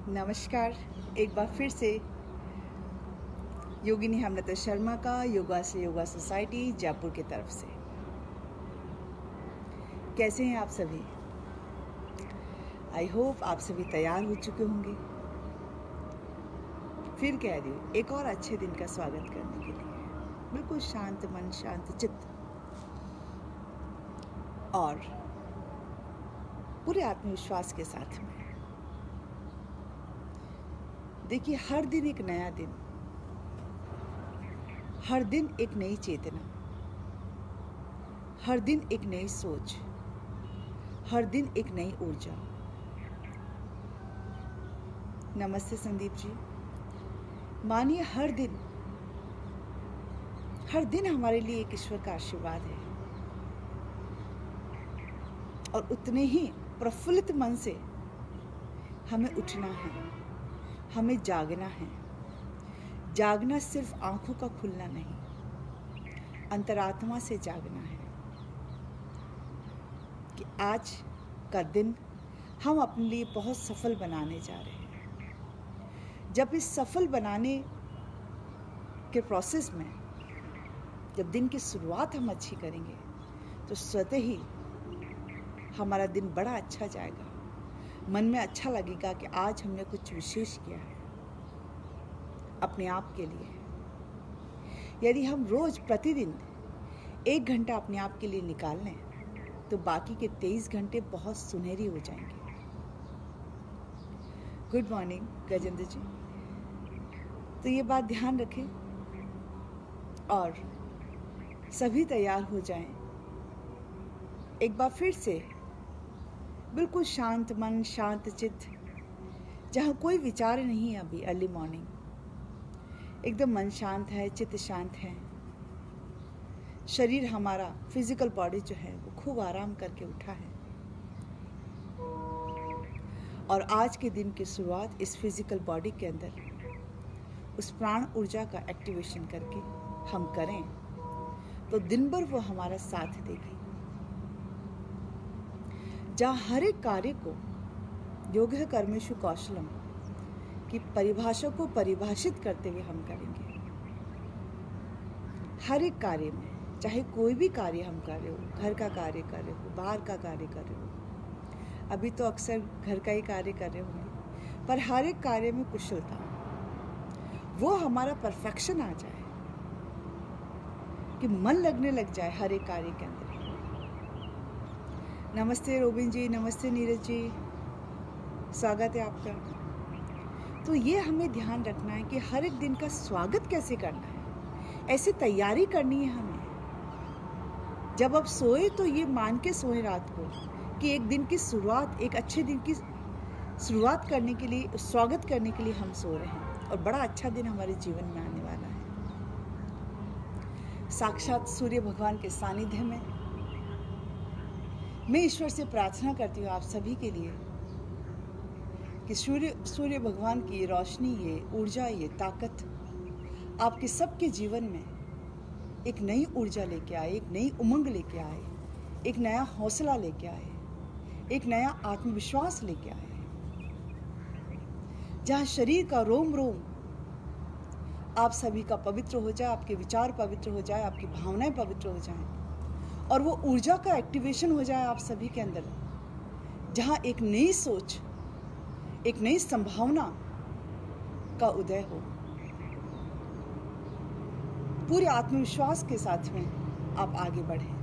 नमस्कार। एक बार फिर से योगिनी हेमलता शर्मा का योगा से योगा सोसाइटी जयपुर की तरफ से। कैसे हैं आप सभी? आई होप आप सभी तैयार हो चुके होंगे। फिर कह रही हूँ, एक और अच्छे दिन का स्वागत करने के लिए। बिल्कुल शांत मन, शांत चित्त और पूरे आत्मविश्वास के साथ में। देखिए, हर दिन एक नया दिन, हर दिन एक नई चेतना, हर दिन एक नई सोच, हर दिन एक नई ऊर्जा। नमस्ते संदीप जी। मानिए हर दिन हमारे लिए एक ईश्वर का आशीर्वाद है और उतने ही प्रफुल्लित मन से हमें उठना है, हमें जागना है। जागना सिर्फ आंखों का खुलना नहीं, अंतरात्मा से जागना है कि आज का दिन हम अपने लिए बहुत सफल बनाने जा रहे हैं। जब इस सफल बनाने के प्रोसेस में जब दिन की शुरुआत हम अच्छी करेंगे तो स्वतः ही हमारा दिन बड़ा अच्छा जाएगा। मन में अच्छा लगेगा कि आज हमने कुछ विशेष किया है अपने आप के लिए। यदि हम रोज प्रतिदिन 1 घंटा अपने आप के लिए निकाल लें तो बाकी के 23 घंटे बहुत सुनहरी हो जाएंगे। गुड मॉर्निंग गजेंद्र जी। तो ये बात ध्यान रखें और सभी तैयार हो जाएं। एक बार फिर से बिल्कुल शांत मन, शांत चित्त, जहाँ कोई विचार नहीं है। अभी अर्ली मॉर्निंग एकदम मन शांत है, चित्त शांत है। शरीर हमारा फिजिकल बॉडी जो है वो खूब आराम करके उठा है और आज के दिन की शुरुआत इस फिजिकल बॉडी के अंदर उस प्राण ऊर्जा का एक्टिवेशन करके हम करें तो दिन भर वो हमारा साथ देगी। जहाँ हर एक कार्य को योगः कर्मेषु कौशलम की परिभाषा को परिभाषित करते हुए हम करेंगे। हर एक कार्य में, चाहे कोई भी कार्य हम कर रहे हो, घर का कार्य कर रहे हो, बाहर का कार्य कर रहे हो, अभी तो अक्सर घर का ही कार्य कर रहे होंगे, पर हर एक कार्य में कुशलता, वो हमारा परफेक्शन आ जाए कि मन लगने लग जाए हर एक कार्य के अंदर। नमस्ते रोबिन जी, नमस्ते नीरज जी, स्वागत है आपका। तो ये हमें ध्यान रखना है कि हर एक दिन का स्वागत कैसे करना है, ऐसी तैयारी करनी है हमें। जब आप सोए तो ये मान के सोए रात को कि एक दिन की शुरुआत, एक अच्छे दिन की शुरुआत करने के लिए, स्वागत करने के लिए हम सो रहे हैं और बड़ा अच्छा दिन हमारे जीवन में आने वाला है। साक्षात सूर्य भगवान के सानिध्य में मैं ईश्वर से प्रार्थना करती हूँ आप सभी के लिए कि सूर्य भगवान की रोशनी, ये ऊर्जा, ये ताकत आपके सबके जीवन में एक नई ऊर्जा लेके आए, एक नई उमंग लेके आए, एक नया हौसला लेके आए, एक नया आत्मविश्वास लेके आए। जहाँ शरीर का रोम रोम आप सभी का पवित्र हो जाए, आपके विचार पवित्र हो जाए, आपकी भावनाएं पवित्र हो जाएं और वो ऊर्जा का एक्टिवेशन हो जाए आप सभी के अंदर, जहाँ एक नई सोच, एक नई संभावना का उदय हो। पूरे आत्मविश्वास के साथ में आप आगे बढ़ें।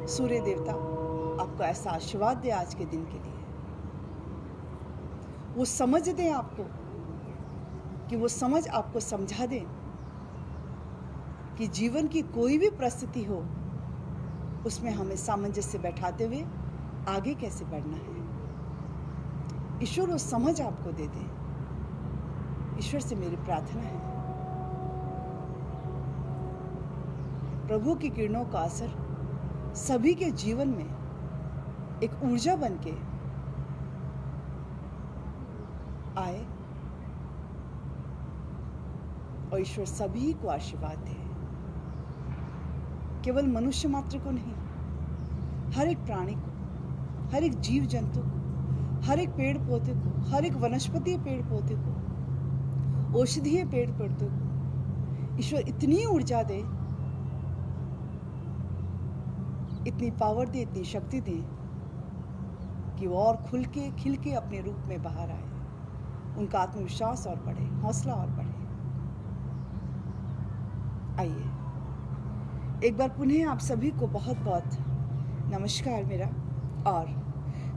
सूर्य देवता आपको ऐसा आशीर्वाद दे आज के दिन के लिए। वो समझ दें आपको, कि वो समझ आपको समझा दें कि जीवन की कोई भी परिस्थिति हो उसमें हमें सामंजस्य बैठाते हुए आगे कैसे बढ़ना है। ईश्वर वो समझ आपको दे दे। ईश्वर से मेरी प्रार्थना है प्रभु की किरणों का असर सभी के जीवन में एक ऊर्जा बनके आए और ईश्वर सभी को आशीर्वाद दे। केवल मनुष्य मात्र को नहीं, हर एक प्राणी को, हर एक जीव जंतु को, हर एक पेड़ पौधे को, हर एक वनस्पति पेड़ पौधे को, औषधीय पेड़ पौधे को ईश्वर इतनी ऊर्जा दे, इतनी पावर दे, इतनी शक्ति दे कि वो और खुल के खिल के अपने रूप में बाहर आए, उनका आत्मविश्वास और बढ़े, हौसला और बढ़े। आइए एक बार पुनः आप सभी को बहुत बहुत नमस्कार मेरा, और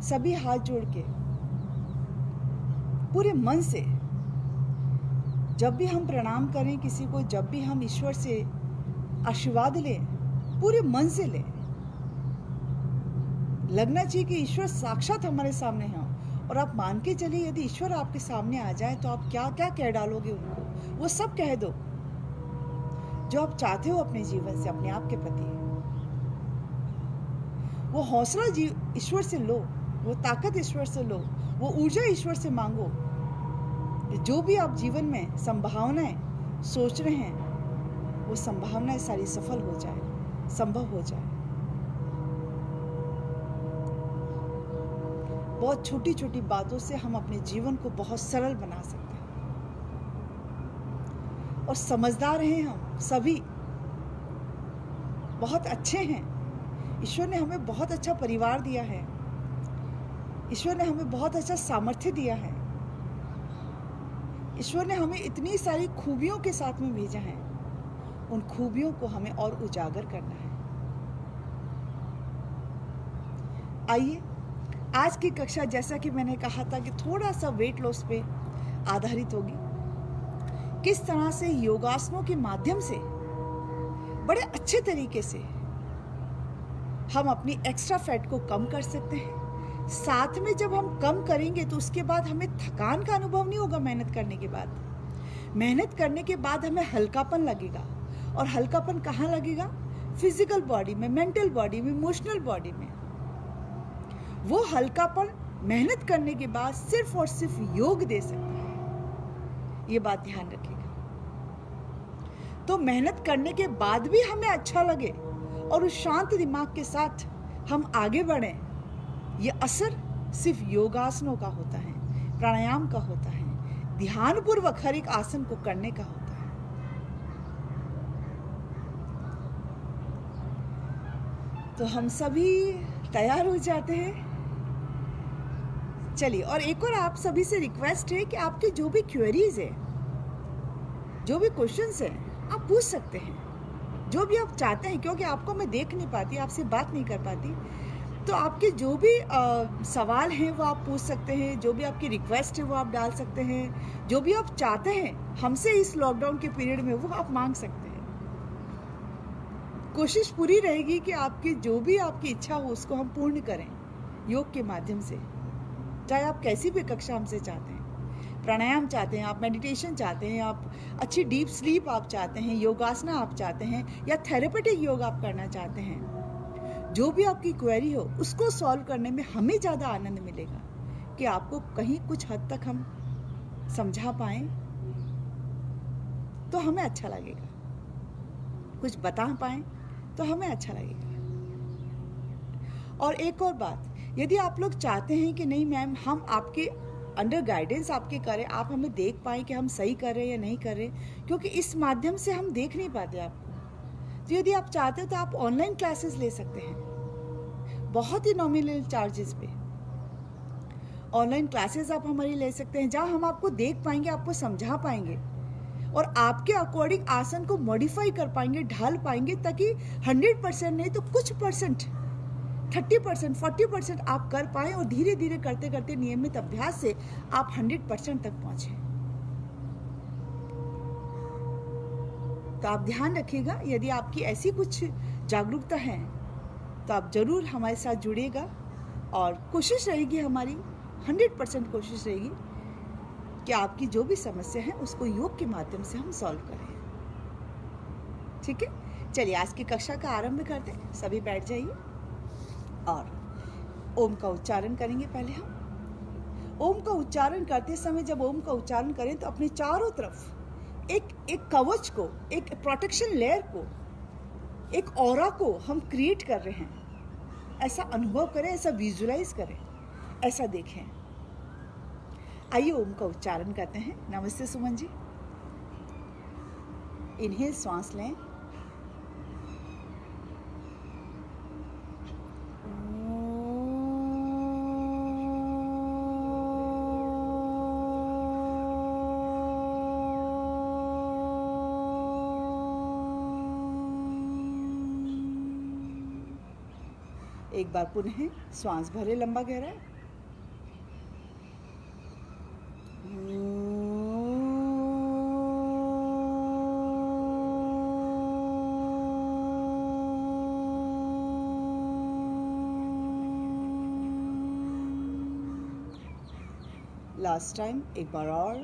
सभी हाथ जोड़ के पूरे मन से जब भी हम प्रणाम करें किसी को, जब भी हम ईश्वर से आशीर्वाद लें, पूरे मन से लें। लगना चाहिए कि ईश्वर साक्षात हमारे सामने हैं, और आप मान के चलिए यदि ईश्वर आपके सामने आ जाए तो आप क्या क्या कह डालोगे उनको, वो सब कह दो जो आप चाहते हो अपने जीवन से, अपने आप के प्रति। वो हौसला ईश्वर से लो, वो ताकत ईश्वर से लो, वो ऊर्जा ईश्वर से मांगो। जो भी आप जीवन में संभावनाएं सोच रहे हैं, वो संभावनाएं सारी सफल हो जाए, संभव हो जाए। बहुत छोटी छोटी बातों से हम अपने जीवन को बहुत सरल बना सकते हैं, और समझदार हैं हम सभी, बहुत अच्छे हैं। ईश्वर ने हमें बहुत अच्छा परिवार दिया है, ईश्वर ने हमें बहुत अच्छा सामर्थ्य दिया है, ईश्वर ने हमें इतनी सारी खूबियों के साथ में भेजा है। उन खूबियों को हमें और उजागर करना है। आइए आज की कक्षा, जैसा कि मैंने कहा था कि थोड़ा सा वेट लॉस पे आधारित होगी। किस तरह से योगासनों के माध्यम से बड़े अच्छे तरीके से हम अपनी एक्स्ट्रा फैट को कम कर सकते हैं। साथ में जब हम कम करेंगे तो उसके बाद हमें थकान का अनुभव नहीं होगा। मेहनत करने के बाद हमें हल्कापन लगेगा, और हल्कापन कहाँ लगेगा? फिजिकल बॉडी में, मेंटल बॉडी में, इमोशनल बॉडी में। वो हल्कापन मेहनत करने के बाद सिर्फ और सिर्फ योग दे सकता है, ये बात ध्यान रखिएगा। तो मेहनत करने के बाद भी हमें अच्छा लगे और उस शांत दिमाग के साथ हम आगे बढ़ें, ये असर सिर्फ योगासनों का होता है, प्राणायाम का होता है, ध्यानपूर्वक हर एक आसन को करने का होता है। तो हम सभी तैयार हो जाते हैं। चलिए, और एक और आप सभी से रिक्वेस्ट है कि आपके जो भी क्वेरीज है, जो भी क्वेश्चंस हैं, आप पूछ सकते हैं, जो भी आप चाहते हैं। क्योंकि आपको मैं देख नहीं पाती, आपसे बात नहीं कर पाती, तो आपके जो भी सवाल हैं वो आप पूछ सकते हैं, जो भी आपकी रिक्वेस्ट है वो आप डाल सकते हैं, जो भी आप चाहते हैं हमसे इस लॉकडाउन के पीरियड में वो आप मांग सकते हैं। कोशिश पूरी रहेगी कि आपकी जो भी आपकी इच्छा हो उसको हम पूर्ण करें योग के माध्यम से। चाहे आप कैसी भी कक्षा हमसे चाहते हैं, प्राणायाम चाहते हैं, आप मेडिटेशन चाहते हैं, आप अच्छी डीप स्लीप आप चाहते हैं, योगासना आप चाहते हैं, या थेरेपेटिक योग आप करना चाहते हैं, जो भी आपकी क्वेरी हो उसको सॉल्व करने में हमें ज़्यादा आनंद मिलेगा कि आपको कहीं कुछ हद तक हम समझा पाएं तो हमें अच्छा लगेगा, कुछ बता पाएं तो हमें अच्छा लगेगा। और एक और बात, यदि आप लोग चाहते हैं कि नहीं मैम हम आपके अंडर गाइडेंस आपके करें, आप हमें देख पाएं कि हम सही कर रहे हैं या नहीं कर रहे, क्योंकि इस माध्यम से हम देख नहीं पाते आपको, तो यदि आप चाहते हो तो आप ऑनलाइन क्लासेस ले सकते हैं, बहुत ही नॉमिनल चार्जेस पे ऑनलाइन क्लासेस आप हमारी ले सकते हैं, जहां हम आपको देख पाएंगे, आपको समझा पाएंगे और आपके अकॉर्डिंग आसन को मॉडिफाई कर पाएंगे, ढाल पाएंगे, ताकि 100% नहीं तो कुछ परसेंट, 30%, 40% आप कर पाएं, और धीरे धीरे करते करते नियमित अभ्यास से आप 100% तक पहुंचे। तो आप ध्यान रखिएगा, यदि आपकी ऐसी कुछ जागरूकता है तो आप जरूर हमारे साथ जुड़िएगा, और कोशिश रहेगी हमारी 100% कोशिश रहेगी कि आपकी जो भी समस्या है उसको योग के माध्यम से हम सॉल्व करें। ठीक है, चलिए आज की कक्षा का आरंभ करते हैं। सभी बैठ जाइए और ओम का उच्चारण करेंगे। पहले हम ओम का उच्चारण करते समय, जब ओम का उच्चारण करें तो अपने चारों तरफ एक कवच को, एक प्रोटेक्शन लेयर को, एक ऑरा को हम क्रिएट कर रहे हैं। ऐसा अनुभव करें, ऐसा विजुलाइज करें, ऐसा देखें। आइए ओम का उच्चारण करते हैं। नमस्ते सुमन जी। इन्हेल श्वास लें, एक बार पुनः श्वास भरे लंबा गहरा। लास्ट टाइम एक बार और।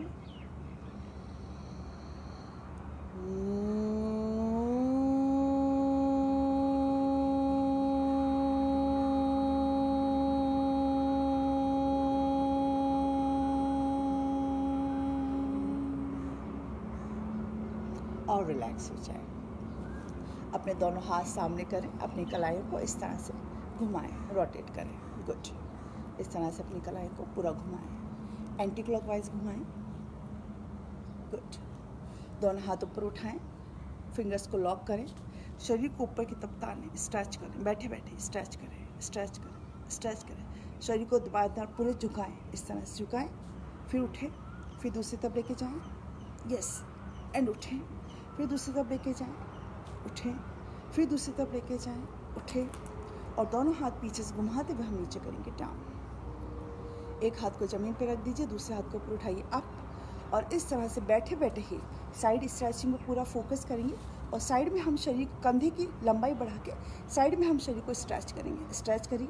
और रिलैक्स हो जाए। अपने दोनों हाथ सामने करें, अपनी कलाइयों को इस तरह से घुमाएं, रोटेट करें। गुड। इस तरह से अपनी कलाइयों को पूरा घुमाएं, एंटी क्लॉकवाइज घुमाएं। गुड। दोनों हाथ ऊपर उठाएं, फिंगर्स को लॉक करें, शरीर को ऊपर की तरफ तानें, स्ट्रेच करें, बैठे बैठे स्ट्रेच करें, स्ट्रेच करें, स्ट्रेच करें। शरीर को दबाएदार पूरे झुकाएं, इस तरह से झुकाएं, फिर उठें, फिर दूसरी तरफ लेके जाएं, यस, एंड उठें, फिर दूसरी तरफ लेके जाएं, उठें, फिर दूसरी तरफ लेके जाएं, उठें, और दोनों हाथ पीछे से घुमाते हुए हम नीचे करेंगे डाउन। एक हाथ को ज़मीन पर रख दीजिए, दूसरे हाथ को ऊपर उठाइए अप, और इस तरह से बैठे बैठे ही साइड स्ट्रेचिंग में पूरा फोकस करेंगे, और साइड में हम शरीर कंधे की लंबाई बढ़ा के साइड में हम शरीर को स्ट्रेच करेंगे। स्ट्रेच करिए,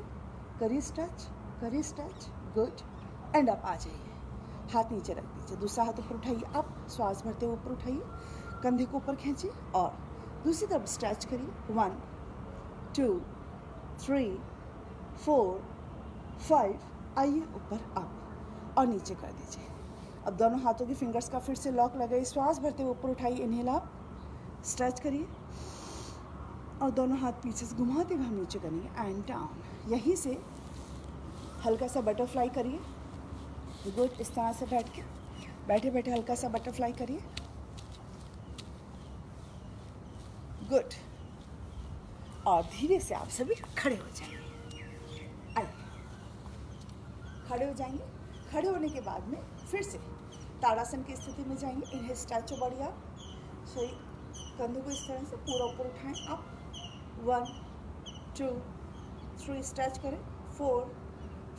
करिए स्ट्रेच, करिए स्ट्रेच। गुड। एंड अप आ जाइए, हाथ नीचे रख दीजिए, दूसरा हाथ ऊपर उठाइए अप, श्वास भरते हुए ऊपर उठाइए, कंधे को ऊपर खींचिए और दूसरी तरफ स्ट्रेच करिए। 1 2 3 4 5, आइए ऊपर अप और नीचे कर दीजिए। अब दोनों हाथों की फिंगर्स का फिर से लॉक लगाइए, श्वास भरते हुए ऊपर उठाइए, इनहेल अप, स्ट्रेच करिए, और दोनों हाथ पीछे से घुमाते हुए हम नीचे करेंगे एंड डाउन। यहीं से हल्का सा बटरफ्लाई करिए। गुड। इस तरह से बैठ के बैठे बैठे हल्का सा बटरफ्लाई करिए। गुड। और धीरे से आप सभी खड़े हो जाएंगे। आइए, खड़े हो जाएंगे। खड़े होने के बाद में फिर से ताड़ासन की स्थिति में जाएंगे। इन्हें स्ट्रेच बढ़िया, शरीर कंधों को इस तरह से पूरा ऊपर उठाएं अप। 1 2 3 स्ट्रेच करें, 4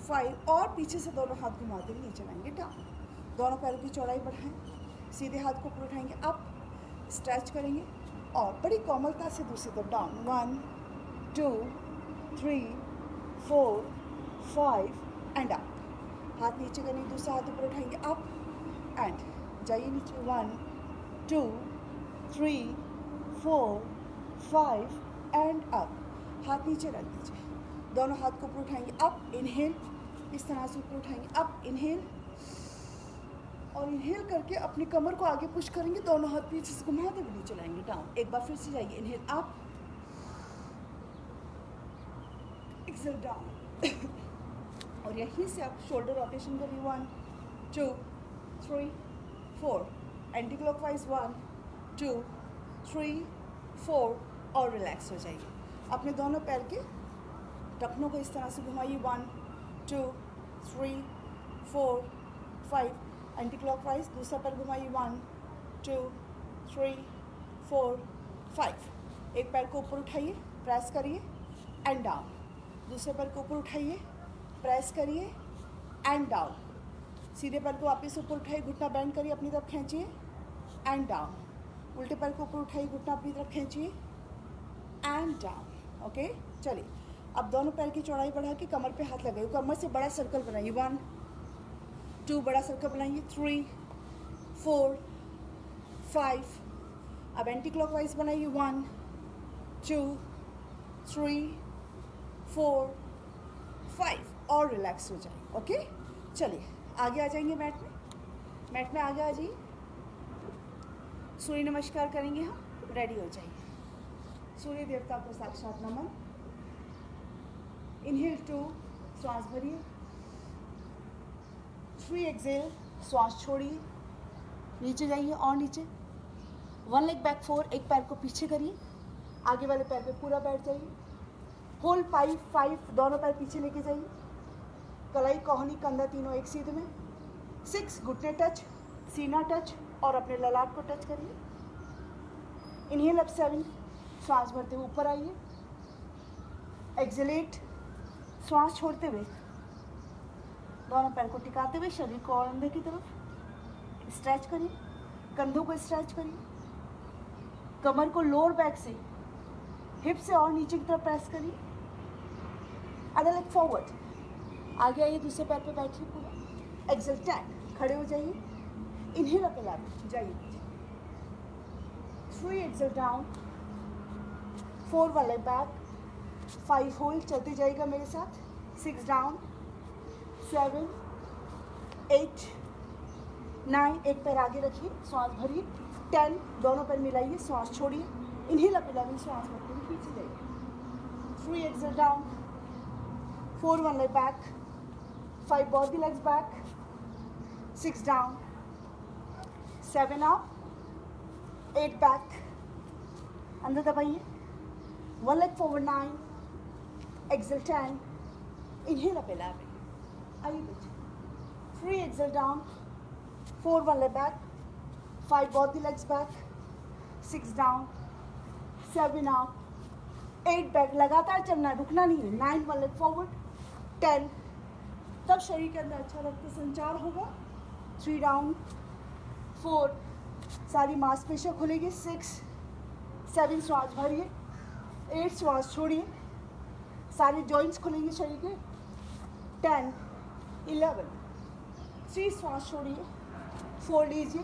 5, और पीछे से दोनों हाथ घुमाते हुए नीचे लाएंगे डाउन। दोनों पैरों की चौड़ाई बढ़ाएं, सीधे हाथ को ऊपर उठाएंगे अप, स्ट्रेच करेंगे और बड़ी कोमलता से दूसरी तरफ डाउन। 1 2 3 4 5 and up. हाथ नीचे करेंगे, दूसरा हाथ ऊपर उठाएंगे अप एंड जाइए नीचे। 1 2 3 4 5 एंड अप। हाथ नीचे रख दीजिए, दोनों हाथ को ऊपर उठाएंगे अप, इनहेल, इस तरह से ऊपर उठाएंगे अप, इनहेल, और इनहेल करके अपनी कमर को आगे पुश करेंगे, दोनों हाथ पीछे से घुमाते हुए नीचे लाएंगे डाउन। एक बार फिर से जाइए, इनहेल अप, एक्सेल डाउन, और यहीं से आप शोल्डर रोटेशन करिए। 1 2 3 4, एंटी क्लॉकवाइज 1 2 3 4, और रिलैक्स हो जाइए। अपने दोनों पैर के टखनों को इस तरह से घुमाइए। 1 2 3 4 5, एंटी क्लॉकवाइज, दूसरा पैर घुमाइए। 1 2 3 4 5। एक पैर को ऊपर उठाइए, प्रेस करिए एंड डाउन, दूसरे पैर को ऊपर उठाइए, प्रेस करिए एंड डाउन, सीधे पैर को वापस ऊपर उठाइए, घुटना बेंड करिए, अपनी तरफ खींचिए एंड डाउन, उल्टे पैर को ऊपर उठाइए, घुटना अपनी तरफ खींचिए एंड डाउन। ओके, चलिए अब दोनों पैर की चौड़ाई बढ़ा के कमर पे हाथ लगाइए, कमर से बड़ा सर्कल बनाइए। 1 2, बड़ा सर्कल बनाइए। 3 4 5, अब एंटी क्लॉकवाइज बनाइए। 1 2 3 4 5, और रिलैक्स हो जाए। ओके, चलिए आगे आ जाएंगे मैट में। मैट में आगे आ जाइए, सूर्य नमस्कार करेंगे हम, रेडी हो जाइए। सूर्य देवता को साक्षात नमन। इनहेल 2, श्वास भरिए। 3 एक्सेल, श्वास छोड़िए, नीचे जाइए और नीचे। वन लेग बैक फोर, एक पैर को पीछे करिए, आगे वाले पैर पे पूरा बैठ जाइए। होल्ड 5, दोनों पैर पीछे लेके जाइए। कलाई, कोहनी, कंधा तीनों एक सीध में। 6, घुटने टच, सीना टच और अपने ललाट को टच करिए। इनहेल अप 7, श्वास भरते हुए ऊपर आइए। एक्सलेट, श्वास छोड़ते हुए दोनों पैर को टिकाते हुए शरीर को और अंदर की तरफ स्ट्रेच करिए। कंधों को स्ट्रेच करिए, कमर को लोअर बैक से, हिप से और नीचे की तरफ प्रेस करिए। अदर लेग फॉरवर्ड, आगे आइए, दूसरे पैर पे बैठिए पूरा। एक्सेल 10, खड़े हो जाइए। इनहेल अप 11, जाइए। 3, exhale down. 4, one leg back. 5, hold, चलते जाइएगा मेरे साथ। 6, डाउन। 7, 8, 9, एक पैर आगे रखिए, श्वास भरिए। 10, दोनों पैर मिलाइए, श्वास छोड़िए। इनहेल अप 11, श्वास भरते हुए पीछे जाइए। 3, exhale down. 4, one leg back. 5, both the legs back. 6, down. 7, up. 8, back. अंदर दबाइए। 1 leg forward 9. Exhale 10. Inhale up 11. आइए बच्चे। 3, exhale down. 4, one leg back. 5, both the legs back. 6, down. 7, up. 8, back. लगातार चलना, रुकना नहीं है। 9, one leg forward. 10, तब शरीर के अंदर अच्छा रक्त संचार होगा। 3, डाउन। 4, सारी मांसपेशियाँ खुलेगी। 6, 7, श्वास भरिए। 8, श्वास छोड़िए, सारे जॉइंट्स खुलेंगे शरीर के। 10, 11, 3, श्वास छोड़िए। 4 लीजिए।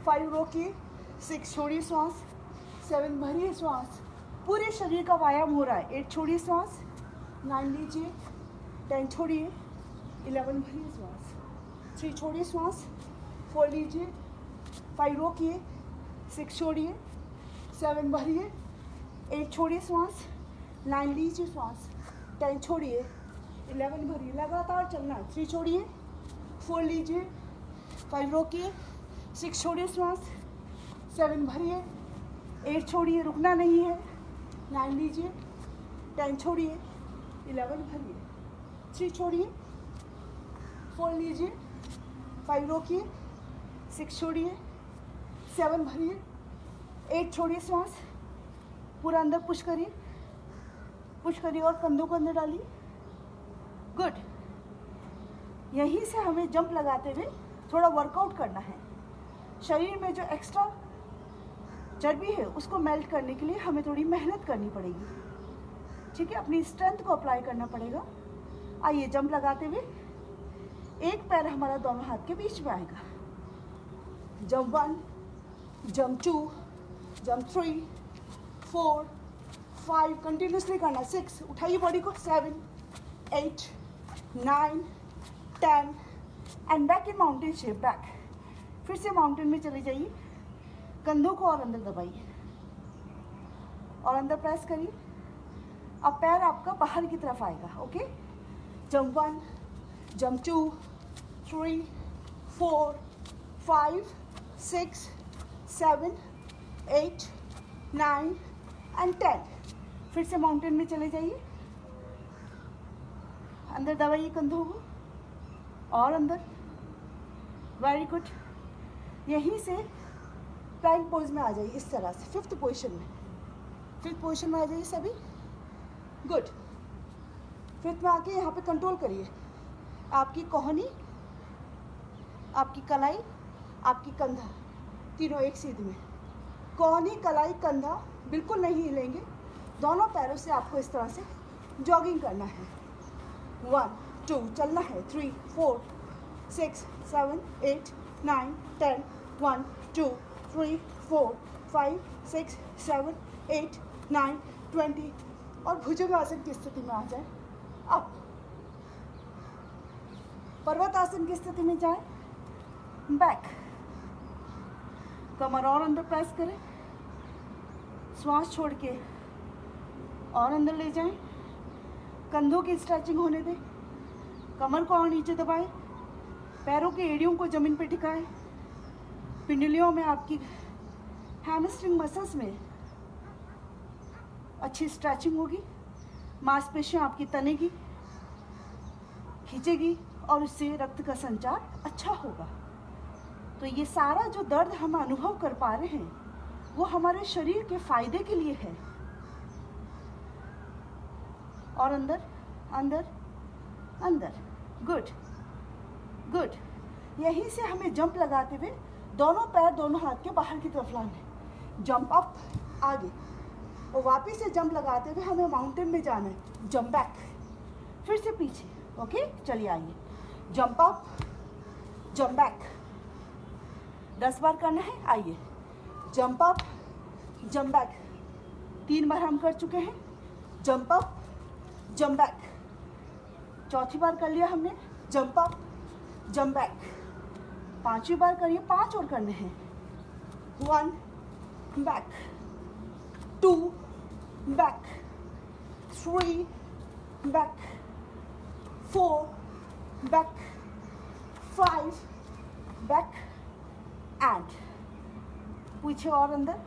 5 रोकिए। 6 छोड़िए श्वास। 7 भरिए श्वास, पूरे शरीर का व्यायाम हो रहा है। 8 छोड़िए श्वास। 9 लीजिए। 10 छोड़िए। 11 भरिए श्वास। 3 छोड़िए श्वास। 4 लीजिए। 5 रोकिए। 6 छोड़िए। 7 भरिए। 8 छोड़िए श्वास। 9 लीजिए श्वास। 10 छोड़िए। 11 भरिए, लगातार चलना है। 3 छोड़िए। 4 लीजिए। 5 रोकिए। 6 छोड़िए श्वास। 7 भरिए। 8 छोड़िए, रुकना नहीं है। 9 लीजिए। 10 छोड़िए। 11 भरिए। 3 छोड़िए। 4 लीजिए। 5 रोकिए। 6 छोड़िए। 7 भरिए। 8 छोड़िए श्वास, पूरा अंदर पुश करिए और कंधों को अंदर डालिए। गुड। यहीं से हमें जंप लगाते हुए थोड़ा वर्कआउट करना है। शरीर में जो एक्स्ट्रा चर्बी है उसको मेल्ट करने के लिए हमें थोड़ी मेहनत करनी पड़ेगी। ठीक है, अपनी स्ट्रेंथ को अप्लाई करना पड़ेगा। आइए, जंप लगाते हुए एक पैर हमारा दोनों हाथ के बीच में आएगा। जंप 1, जंप 2, जंप 3, 4, 5, कंटिन्यूसली करना। 6, उठाइए बॉडी को। 7, 8, 9, 10 and back in mountain shape. Back, फिर से माउंटेन में चले जाइए। कंधों को और अंदर दबाइए और अंदर प्रेस करिए। अब पैर आपका बाहर की तरफ आएगा। Okay, jump 1, jump 2, 3, 4, 5, 6, 7, 8, 9 and 10। फिर से माउंटेन में चले जाइए। अंदर दबाइए कंधों को और अंदर। Very good. यहीं से प्लैंक पोज में आ जाइए, इस तरह से। 5th पोजीशन में, 5th पोजीशन में आ जाइए सभी। गुड। 5th में आके यहाँ पे कंट्रोल करिए। आपकी कोहनी, आपकी कलाई, आपकी कंधा तीनों एक सीध में। कोहनी, कलाई, कंधा बिल्कुल नहीं हिलेंगे। दोनों पैरों से आपको इस तरह से जॉगिंग करना है। 1, 2, चलना है। 3, 4, 6, 7, 8, 9, 10, 1, 2, 3, 4, 5, 6, 7, 8, 9, 20 और भुजंगासन की स्थिति में आ जाए। अब पर्वतासन की स्थिति में जाए। बैक, कमर और अंदर प्रेस करें। श्वास छोड़ के और अंदर ले जाएं। कंधों की स्ट्रेचिंग होने दें। कमर को और नीचे दबाएं। पैरों के एड़ियों को ज़मीन पे टिकाएं। पिंडलियों में, आपकी हैमस्ट्रिंग मसल्स में अच्छी स्ट्रेचिंग होगी, मांसपेशियां आपकी तनेगी, खींचेगी और उससे रक्त का संचार अच्छा होगा। तो ये सारा जो दर्द हम अनुभव कर पा रहे हैं वो हमारे शरीर के फायदे के लिए है। और अंदर अंदर अंदर, गुड गुड। यहीं से हमें जंप लगाते हुए दोनों पैर दोनों हाथ के बाहर की तरफ लाने, जंप अप आगे, और वापिस से जंप लगाते हुए हमें माउंटेन में जाना है, जंप बैक, फिर से पीछे। ओके, चलिए आइए, जंप अप, जंप बैक, 10 बार करना है। आइए, जंप अप, जंप बैक, 3 बार हम कर चुके हैं, जंप अप, जंप बैक, चौथी बार कर लिया हमने, जंप अप, जंप बैक, 5वीं बार करिए, 5 और करने हैं, 1 back, 2 back, 3 back, 4 back, 5 back and पीछे और अंदर,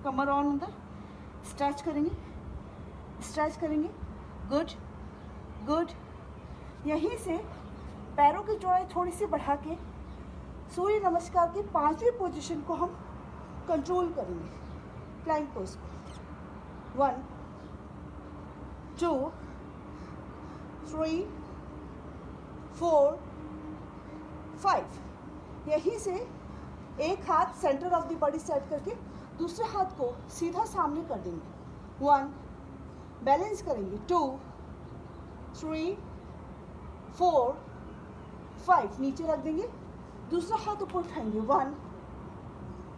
कमर और अंदर, स्ट्रेच करेंगे, स्ट्रेच करेंगे, गुड गुड। यहीं से पैरों की चौड़ाई थोड़ी सी बढ़ा के सूर्य नमस्कार की 5वीं पोजीशन को हम कंट्रोल करेंगे, प्लैंक पोज को। 1 2 3 4 5। यहीं से एक हाथ centre of the body set करके दूसरे हाथ को सीधा सामने कर देंगे, 1 बैलेंस करेंगे, 2 3 4 5, नीचे रख देंगे, दूसरा हाथ ऊपर उठाएंगे, 1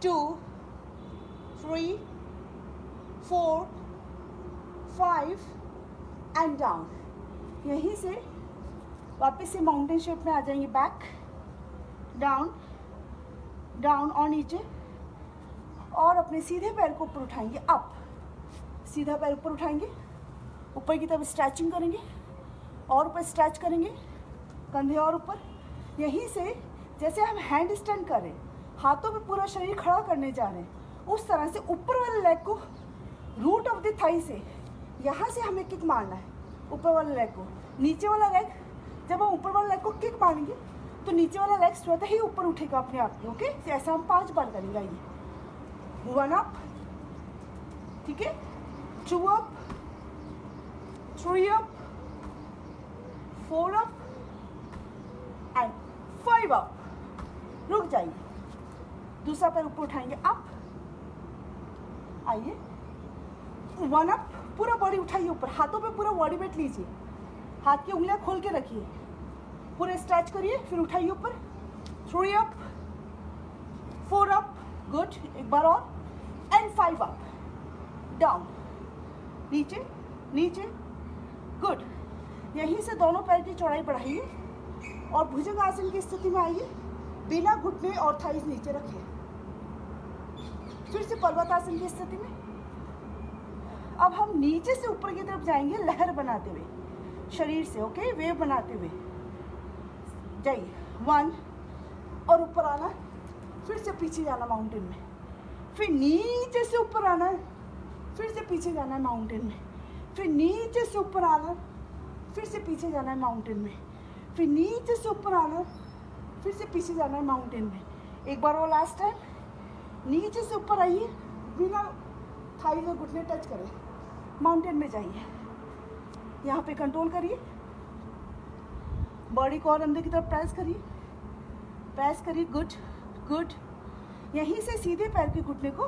2 3 4 5 एंड डाउन। यहीं से वापस से माउंटेन शेप में आ जाएंगे, बैक डाउन डाउन और नीचे, और अपने सीधे पैर को ऊपर उठाएंगे, अप, सीधा पैर ऊपर उठाएंगे, ऊपर की तरफ स्ट्रेचिंग करेंगे और ऊपर स्ट्रेच करेंगे, कंधे और ऊपर। यहीं से जैसे हम हैंड स्टैंड कर रहे हैं, हाथों पे पूरा शरीर खड़ा करने जा रहे हैं, उस तरह से ऊपर वाले लेग को रूट ऑफ द थाई से यहाँ से हमें किक मारना है, ऊपर वाले लेग को। नीचे वाला लेग, जब हम ऊपर वाले लेग को किक मारेंगे तो नीचे वाला लेग स्वतः ही ऊपर उठेगा अपने आप में। ओके, ऐसा हम 5 बार करेंगे। ये 1 अप, ठीक है, 2 up, 3 up, 4 up and 5 up. रुक जाइए, दूसरा पैर ऊपर उठाएंगे, अप, आइए, 1 अप, पूरा बॉडी उठाइए ऊपर, हाथों पे पूरा बॉडी वेट लीजिए, हाथ की उंगलियां खोल के रखिए, पूरे स्ट्रेच करिए, फिर उठाइए ऊपर, 3 अप, 4 अप, गुड, एक बार और, एंड 5 अप, डाउन, नीचे नीचे, गुड। यहीं से दोनों पैर की चौड़ाई बढ़ाइए और भुजंग आसन की स्थिति में आइए, बिना घुटने और थाइस नीचे रखिए। फिर से पर्वतासन की स्थिति में। अब हम नीचे से ऊपर की तरफ जाएंगे, लहर बनाते हुए शरीर से, ओके, वेव बनाते हुए जाइए, 1 और ऊपर आना, फिर से पीछे जाना माउंटेन में, फिर नीचे से ऊपर आना है, फिर से पीछे जाना है माउंटेन में, फिर नीचे से ऊपर आना, फिर से पीछे जाना है माउंटेन में, फिर नीचे से ऊपर आना, फिर से पीछे जाना है माउंटेन में। एक बार वो लास्ट टाइम, नीचे से ऊपर आइए, बिना थाई में घुटने टच करें, माउंटेन में जाइए, यहाँ पे कंट्रोल करिए, बॉडी को और अंदर की तरफ प्रेस करिए, गुड गुड। यहीं से सीधे पैर के घुटने को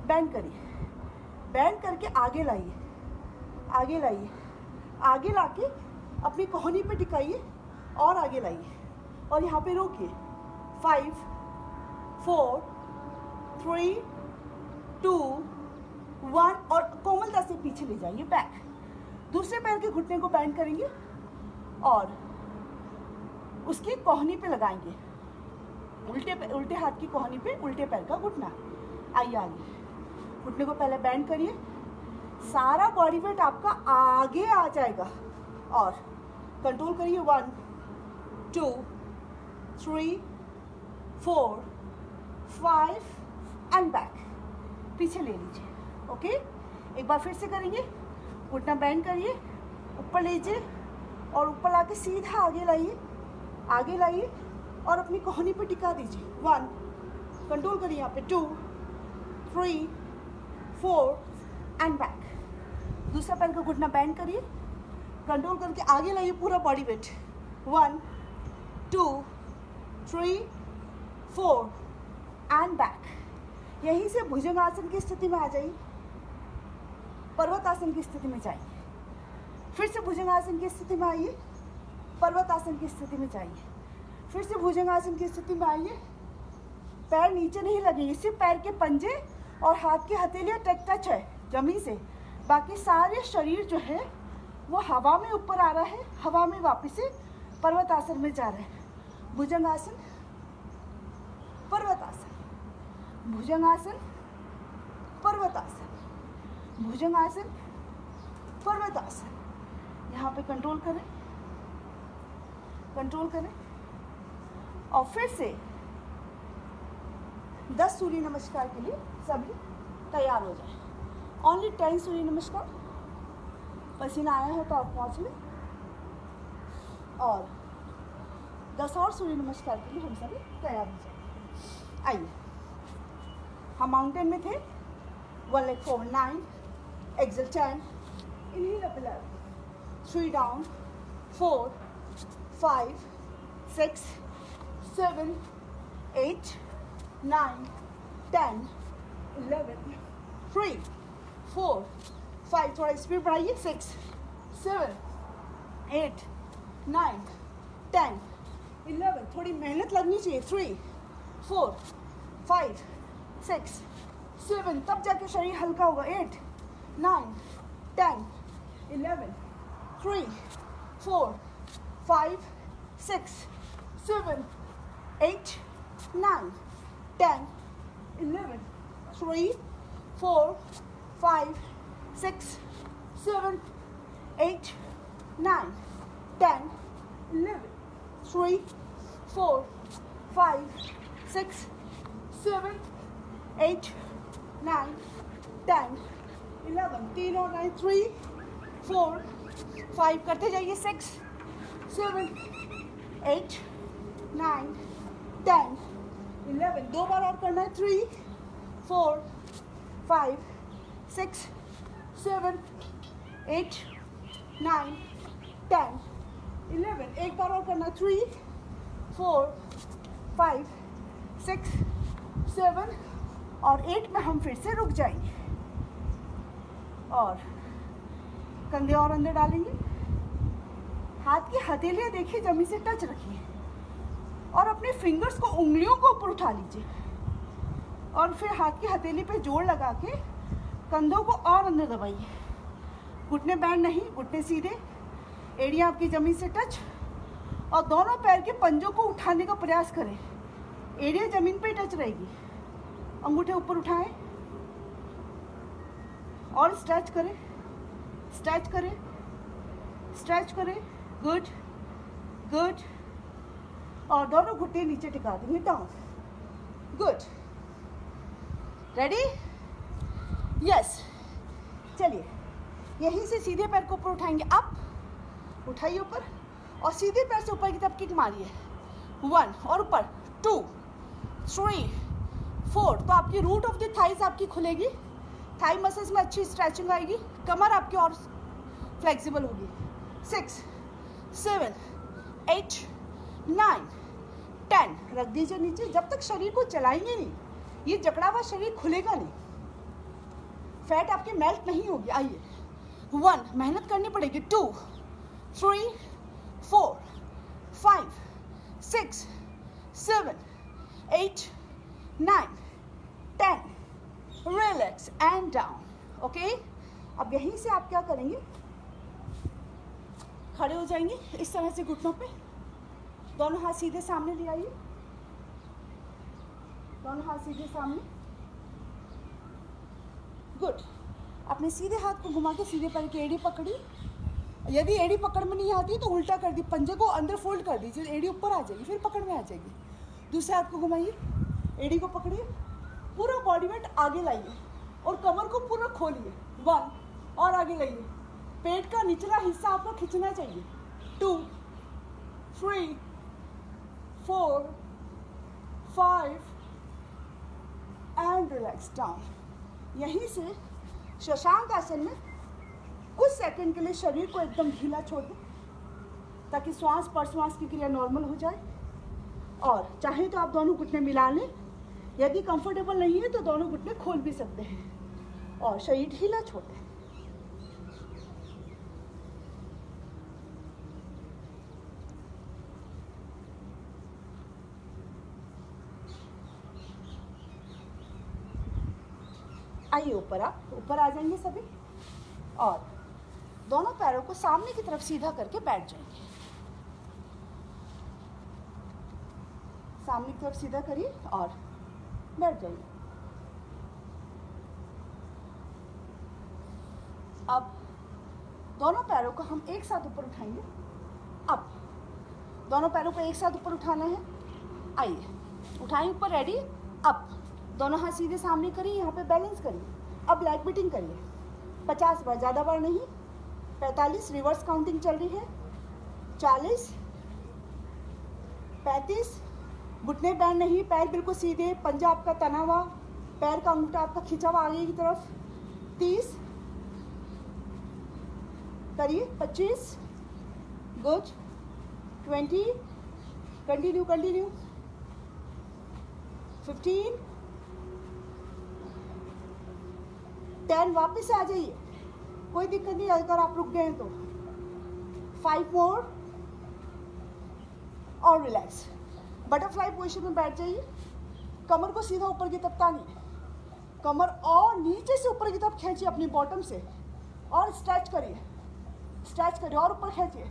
बेंड करिए, बेंड करके आगे लाइए, आगे लाके अपनी कोहनी पे टिकाइए और आगे लाइए, और यहाँ पे रोकिए, 5 4 3 2 1, और कोमलता से पीछे ले जाइए, बैक। दूसरे पैर के घुटने को बेंड करेंगे और उसकी कोहनी पे लगाएंगे, उल्टे हाथ की कोहनी पे उल्टे पैर का घुटना। आइए आगे, घुटने को पहले बेंड करिए, सारा बॉडी वेट आपका आगे आ जाएगा, और कंट्रोल करिए, 1 2 3 4 5 एंड बैक, पीछे ले लीजिए। ओके, एक बार फिर से करेंगे। घुटना बेंड करिए, ऊपर लीजिए और ऊपर लाके सीधा आगे लाइए, आगे लाइए और अपनी कोहनी पे टिका दीजिए। 1, कंट्रोल करिए यहाँ पे, 2 3 4 एंड बैक। दूसरा पैर का घुटना बेंड करिए, कंट्रोल करके आगे लाइए पूरा बॉडी वेट। 1 2 3 4 and back. यहीं से भुजंगासन की स्थिति में आ जाइए, पर्वतासन की स्थिति में जाइए, फिर से भुजंगासन की स्थिति में आइए, पर्वतासन की स्थिति में जाइए, फिर से भुजंगासन की स्थिति में आइए। पैर नीचे नहीं लगेंगे, सिर्फ पैर के पंजे और हाथ की हथेलियाँ टच है जमीन से, बाकी सारे शरीर जो है वो हवा में ऊपर आ रहा है, हवा में वापस से पर्वतासन में जा रहा है। भुजंगासन, पर्वतासन, भुजंगासन, पर्वतासन, भुजंगासन, पर्वतासन। यहाँ पे कंट्रोल करें, कंट्रोल करें और फिर से 10 सूर्य नमस्कार के लिए सभी तैयार हो जाए। ओनली 10 सूर्य नमस्कार। पसीना आया हो तो आप पहुँच लें और 10 और सूर्य नमस्कार के लिए हम सभी तैयार हो जाए। आइए, हम माउंटेन में थे। 1 leg forward 9, exhale 10, inhale up 11, 3 down, 4 5 6 7 8 9 10 11 3 4 5, थोड़ा स्पीड बढ़ाइए। 6 7 8 9 10 11, थोड़ी मेहनत लगनी चाहिए। 3 4 5 6 7, तब जाके शरीर हल्का होगा। 8 9 10 11 3 4 5 6 7 8 9 10 11 3 4 5 6 7 8 9 10 11 3 4 5 6 7 8 9 10 11, 3 और 9, 3 4 5 करते जाइए। 6 7 8 9 10 11, 2 बार और करना है। 3 4 5 6 7 8 9 10 11, एक बार और करना। 3 4 5 6 7 और 8 में हम फिर से रुक जाएंगे और कंधे और अंदर डालेंगे। हाथ की हथेलियाँ देखिए जमीन से टच रखिए और अपने फिंगर्स को, उंगलियों को ऊपर उठा लीजिए और फिर हाथ की हथेली पे जोर लगा के कंधों को और अंदर दबाइए। घुटने बैंड नहीं, घुटने सीधे, एड़ियाँ आपकी जमीन से टच और दोनों पैर के पंजों को उठाने का प्रयास करें। एड़िया जमीन पे टच रहेगी, अंगूठे ऊपर उठाएं और स्ट्रेच करें, स्ट्रेच करें, स्ट्रेच करें। गुड गुड, और दोनों घुटने नीचे टिका देंगे। Down, good, ready, yes. चलिए, यहीं से सीधे पैर को ऊपर उठाएंगे। अप, उठाइए ऊपर और सीधे पैर से ऊपर की तरफ किक मारिए। 1 और ऊपर, 2 3 4, तो आपकी रूट ऑफ द थाइज आपकी खुलेगी, थाई मसल्स में अच्छी स्ट्रेचिंग आएगी, कमर आपकी और फ्लेक्सिबल होगी। 6 7 8 9 10, रख दीजिए नीचे। जब तक शरीर को चलाएंगे नहीं, ये जकड़ा हुआ शरीर खुलेगा नहीं, फैट आपकी मेल्ट नहीं होगी। आइए, 1, मेहनत करनी पड़ेगी। 2 3 4 5 6 7 8 9 10, रिलैक्स एंड डाउन। ओके, अब यहीं से आप क्या करेंगे, खड़े हो जाएंगे इस तरह से घुटनों पे, दोनों हाथ सीधे सामने ले आइए, दोनों हाथ सीधे सामने। गुड, अपने सीधे हाथ को घुमा के सीधे पैर की एड़ी पकड़िए यदि एड़ी पकड़ में नहीं आती तो उल्टा कर दी, पंजे को अंदर फोल्ड कर दीजिए, एड़ी ऊपर आ जाएगी, फिर पकड़ में आ जाएगी। दूसरे हाथ को घुमाइए, एड़ी को पकड़िए, पूरा बॉडी वेट आगे लाइए और कमर को पूरा खोलिए। 1 और आगे लाइए, पेट का निचला हिस्सा आपको खींचना चाहिए। 2 3 4 5 एंड रिलैक्स डाउन। यहीं से शशांक आसन में कुछ सेकंड के लिए शरीर को एकदम ढीला छोड़ दें ताकि श्वास प्रश्वास की क्रिया नॉर्मल हो जाए। और चाहे तो आप दोनों घुटने मिला लें, यदि कंफर्टेबल नहीं है तो दोनों घुटने खोल भी सकते हैं और शरीर ढीला छोड़ दें। आइए ऊपर आ जाएंगे सभी और दोनों पैरों को सामने की तरफ सीधा करके बैठ जाएंगे। सामने की तरफ सीधा करिए और बैठ जाइए। अब दोनों पैरों को हम एक साथ ऊपर उठाएंगे। अब दोनों पैरों को एक साथ ऊपर उठाना है। आइए उठाएं ऊपर, रेडी। अब दोनों हाथ सीधे सामने करिए, यहाँ पे बैलेंस करिए। अब लेग बीटिंग करिए 50 बार, ज़्यादा बार नहीं। 45 रिवर्स काउंटिंग चल रही है। 40 35 घुटने बैंड नहीं, पैर बिल्कुल सीधे, पंजा आपका तना हुआ, पैर का अंगूठा आपका खिंचा हुआ आगे की तरफ। 30 करिए। 25 गुड। 20 कंटिन्यू 15 10 वापस से आ जाइए, कोई दिक्कत नहीं अगर आप रुक गए हैं तो। 5 मोर और रिलैक्स। बटरफ्लाई पोजीशन में बैठ जाइए। कमर को सीधा ऊपर की तरफ तानिए, कमर और नीचे से ऊपर की तरफ खींचिए अपनी बॉटम से और स्ट्रेच करिए और ऊपर खींचिए।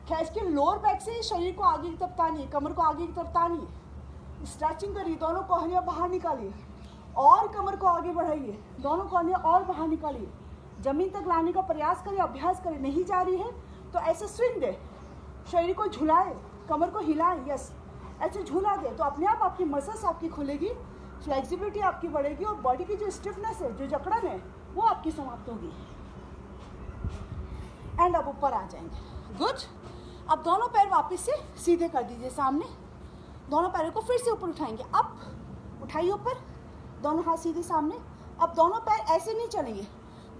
खींच के लोअर बैक से शरीर को आगे की तरफ तानिए, कमर को आगे की तरफ तानिए, स्ट्रेचिंग करिए, दोनों कोहनियाँ बाहर निकालिए और कमर को आगे बढ़ाइए, दोनों कोहनियाँ और बाहर निकालिए, जमीन तक लाने का प्रयास करें, अभ्यास करें। नहीं जा रही है तो ऐसे स्विंग दे, शरीर को झुलाए, कमर को हिलाए, यस ऐसे झूला दे तो अपने आप आपकी मसल्स आपकी खुलेगी, फ्लेक्सिबिलिटी आपकी बढ़ेगी और बॉडी की जो स्टिफनेस है, जो जकड़न है, वो आपकी समाप्त होगी। एंड अब ऊपर आ जाएंगे। गुड। अब दोनों पैर वापस से सीधे कर दीजिए सामने, दोनों पैरों को फिर से ऊपर उठाएंगे। अप उठाइए ऊपर, दोनों हाथ सीधे सामने। अब दोनों पैर ऐसे नहीं चलेंगे,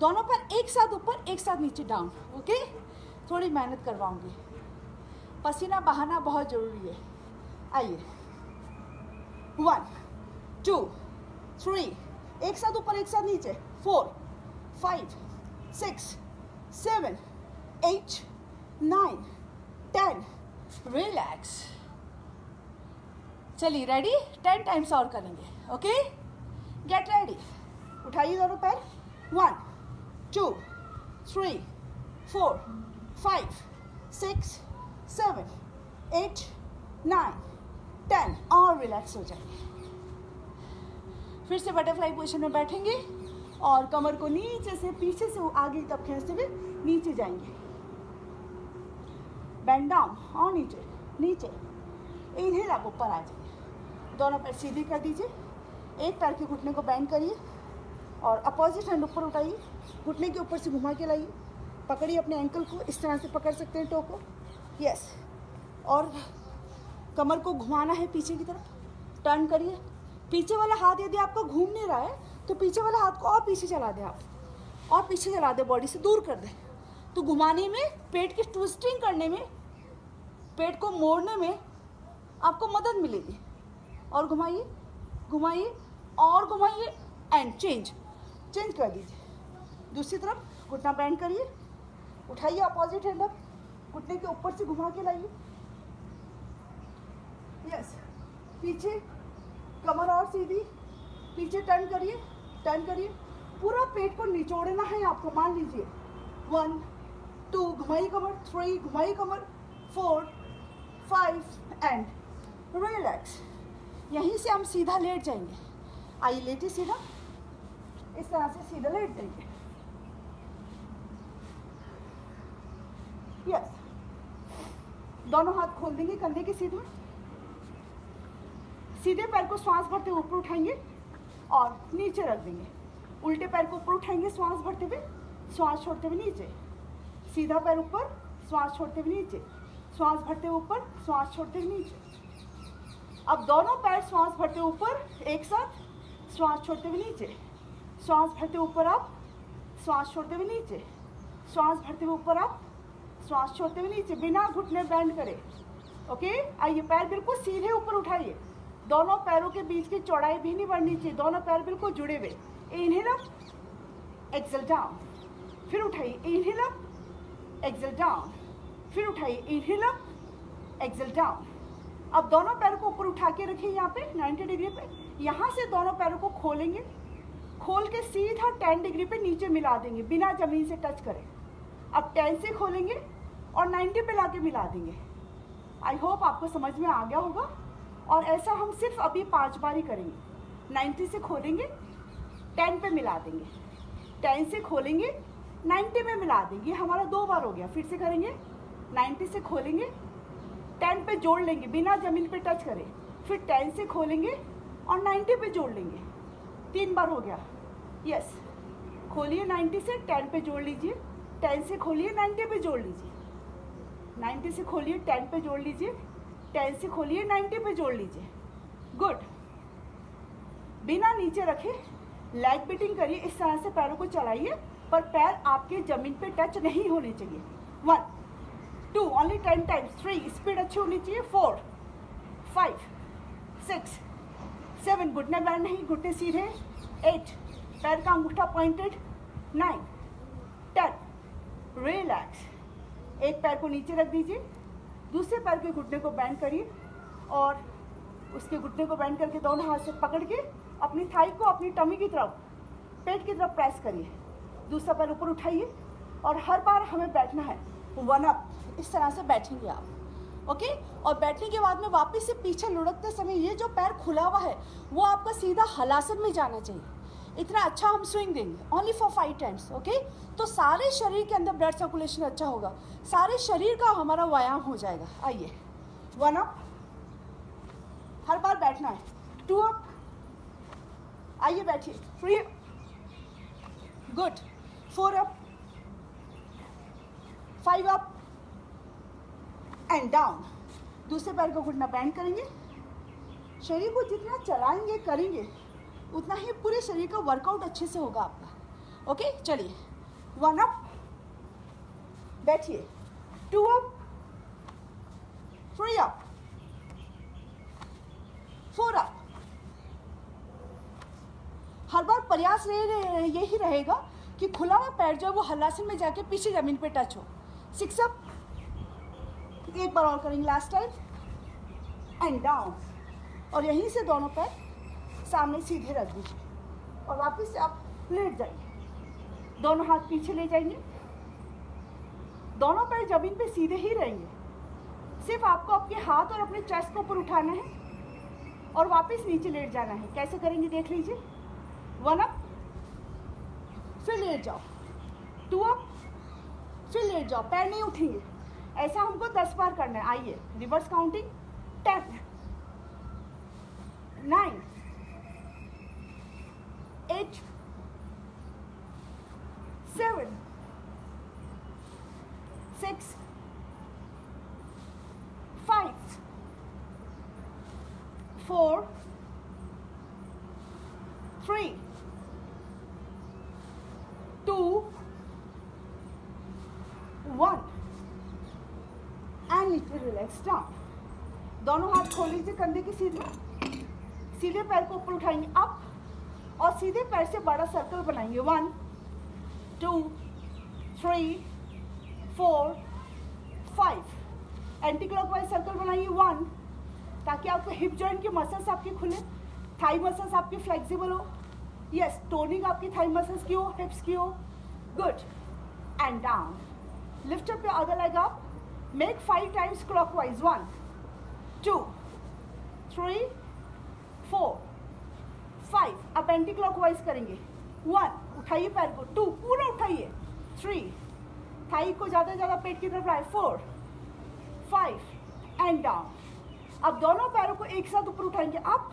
दोनों पैर एक साथ ऊपर एक साथ नीचे डाउन। ओके, थोड़ी मेहनत करवाऊंगी, पसीना बहाना बहुत ज़रूरी है। आइए 1 2 3 एक साथ ऊपर एक साथ नीचे। 4 5 6 7 8 9 10 रिलैक्स। चलिए रेडी, 10 टाइम्स और करेंगे। Okay, get ready. उठाइए दोनों पैर। 1 2 3 4 5 6 7 8 9 10 और रिलैक्स हो जाएंगे। फिर से बटरफ्लाई पोजीशन में बैठेंगे और कमर को नीचे से पीछे से आगे तक खींचते हुए नीचे जाएंगे। बेंड डाउन और नीचे। इनहेल, आप ऊपर आ जाइए, दोनों पैर सीधे कर दीजिए, एक पैर के घुटने को बेंड करिए और अपोजिट हैंड ऊपर उठाइए, घुटने के ऊपर से घुमा के लाइए, पकड़िए अपने एंकल को, इस तरह से पकड़ सकते हैं टो को, यस। और कमर को घुमाना है पीछे की तरफ, टर्न करिए। पीछे वाला हाथ यदि आपका घूम नहीं रहा है तो पीछे वाला हाथ को और पीछे चला दें आप, और पीछे चला दें, बॉडी से दूर कर दें। तो घुमाने में, पेट की ट्विस्टिंग करने में, पेट को मोड़ने में आपको मदद मिलेगी। और घुमाइए और घुमाइए एंड चेंज कर दीजिए। दूसरी तरफ घुटना बेंड करिए, उठाइए अपोजिट हैंड अप, घुटने के ऊपर से घुमा के लाइए, यस। पीछे कमर और सीधी, पीछे टर्न करिए, पूरा पेट को निचोड़ना है आपको, मान लीजिए। 1 2 घुमाइए कमर, 3 घुमाइए कमर, 4 5 एंड रिलैक्स। यहीं से हम सीधा लेट जाएंगे। आइए लेटे सीधा, इस तरह से सीधा लेट जाएंगे। यस, दोनों हाथ खोल देंगे कंधे के सीधे, सीधे पैर को श्वास भरते हुए ऊपर उठाएंगे और नीचे रख देंगे, उल्टे पैर को ऊपर उठाएंगे श्वास भरते हुए, श्वास छोड़ते हुए नीचे, सीधा पैर ऊपर, श्वास छोड़ते हुए नीचे, श्वास भरते हुए ऊपर, श्वास छोड़ते हुए नीचे। अब दोनों पैर श्वास भरते हुए ऊपर एक साथ, श्वास छोड़ते हुए नीचे, श्वास भरते हुए ऊपर अप, श्वास छोड़ते हुए नीचे, श्वास भरते हुए ऊपर अप, श्वास छोड़ते हुए नीचे, बिना घुटने बैंड करे। ओके, आइए पैर बिल्कुल सीधे ऊपर उठाइए, दोनों पैरों के बीच की चौड़ाई भी नहीं बढ़नी चाहिए, दोनों पैर बिल्कुल जुड़े हुए। इनहेल अप, एक्सेल डाउन, फिर उठाइए, इनहेल अप, एक्सेल डाउन, फिर उठाइए, इनहेल अप, एक्सेल डाउन। अब दोनों पैरों को ऊपर उठा के रखिए यहाँ पे 90 डिग्री पे, यहाँ से दोनों पैरों को खोलेंगे, खोल के सीधा 10 डिग्री पे नीचे मिला देंगे बिना जमीन से टच करें। अब 10 से खोलेंगे और 90 पे लाके मिला देंगे। आई होप आपको समझ में आ गया होगा, और ऐसा हम सिर्फ अभी 5 बार ही करेंगे। 90 से खोलेंगे, 10 पे मिला देंगे, 10 से खोलेंगे, 90 में मिला देंगे। हमारा 2 बार हो गया, फिर से करेंगे, 90 से खोलेंगे, 10 पे जोड़ लेंगे बिना जमीन पे टच करें, फिर 10 से खोलेंगे और 90 पे जोड़ लेंगे। 3 बार हो गया। यस, खोलिए 90 से 10 पे जोड़ लीजिए, 10 से खोलिए 90 पे जोड़ लीजिए, 90 से खोलिए 10 पे जोड़ लीजिए, 10 से खोलिए 90 पे जोड़ लीजिए। गुड। बिना नीचे रखे लेग बीटिंग करिए, इस तरह से पैरों को चलाइए, पर पैर आपके जमीन पे टच नहीं होने चाहिए। 1 2 ओनली 10 टाइम्स, 3 स्पीड अच्छी होनी चाहिए, 4 5 6 7 घुटने बैंड नहीं, घुटने सीधे, 8 पैर का अंगूठा पॉइंटेड, 9 10 रिलैक्स। एक पैर को नीचे रख दीजिए, दूसरे पैर के घुटने को बैंड करिए और उसके घुटने को बैंड करके दोनों हाथ से पकड़ के अपनी थाई को अपनी टमी की तरफ, पेट की तरफ प्रेस करिए। दूसरा पैर ऊपर उठाइए और हर बार हमें बैठना है 1 अप, इस तरह से बैठेंगे आप। ओके, और बैठने के बाद में वापस से पीछे लुढ़कते समय ये जो पैर खुला हुआ है वो आपका सीधा हलासन में जाना चाहिए। इतना अच्छा हम स्विंग देंगे, ओनली फॉर 5 टाइम्स। ओके, तो सारे शरीर के अंदर ब्लड सर्कुलेशन अच्छा होगा, सारे शरीर का हमारा व्यायाम हो जाएगा। आइए, 1 अप, हर बार बैठना है, 2 अप, आइए बैठिए, 3 good, 4 up, 5 up and down. दूसरे पैर को घुटना बैंड करेंगे, शरीर को जितना चलाएंगे करेंगे उतना ही पूरे शरीर का वर्कआउट अच्छे से होगा आपका। ओके, चलिए, 1 अप, बैठिए, 2 अप, 3 अप, 4 अप। हर बार प्रयास यही रहेगा कि खुला हुआ पैर जो है वो हलासन में जाके पीछे जमीन पे टच हो। 6 अप, एक बार और करेंगे लास्ट टाइम, एंड डाउन। और यहीं से दोनों पैर सामने सीधे रख दीजिए और वापस से आप लेट जाइए, दोनों हाथ पीछे ले जाएंगे, दोनों पैर जमीन पे सीधे ही रहेंगे। सिर्फ आपको आपके हाथ और अपने चेस्ट को ऊपर उठाना है और वापस नीचे लेट जाना है। कैसे करेंगे देख लीजिए, 1 अप, फिर लेट जाओ, 2 अप, फिर लेट जाओ, पैर नहीं उठेंगे। ऐसा हमको 10 बार करना है। आइए, reverse counting, 10 9 8 7 6 5 4 3 2 1 and little relax down. दोनों हाथ खोल लीजिए कंधे के सीधे, सीधे पैर को ऊपर उठाएंगे अप और सीधे पैर से बड़ा सर्कल बनाएंगे। 1 2 3 4 5 एंटी क्लॉकवाइज सर्कल बनाइए 1, ताकि आपको हिप जॉइंट की मसल्स आपकी खुले, थाई मसल्स आपकी फ्लेक्सिबल हो। यस, टोनिंग आपकी थाई मसल्स की हो, हिप्स की हो। Good, and down. Lift up your other leg up, make 5 times clockwise. 1 2 3 4 5। अब एंटी क्लॉकवाइज करेंगे। 1 उठाइए पैर को, 2 पूरा उठाइए, 3 थाई को ज़्यादा पेट की तरफ लाए, 4 5 एंड डाउन। अब दोनों पैरों को एक साथ ऊपर उठाएंगे, अप,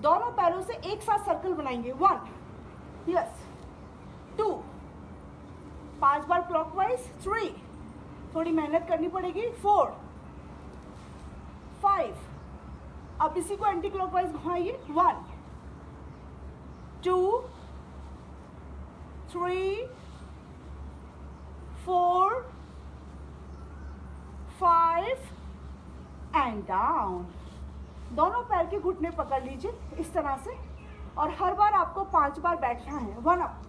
दोनों पैरों से एक साथ सर्कल बनाएंगे, 1 यस 2, 5 बार क्लॉकवाइज, 3, थोड़ी मेहनत करनी पड़ेगी, 4 5, अब इसी को एंटी क्लॉकवाइज घुमाइए, 1 2 3 4 5 एंड डाउन। दोनों पैर के घुटने पकड़ लीजिए इस तरह से, और हर बार आपको 5 बार बैठना है, 1 अप,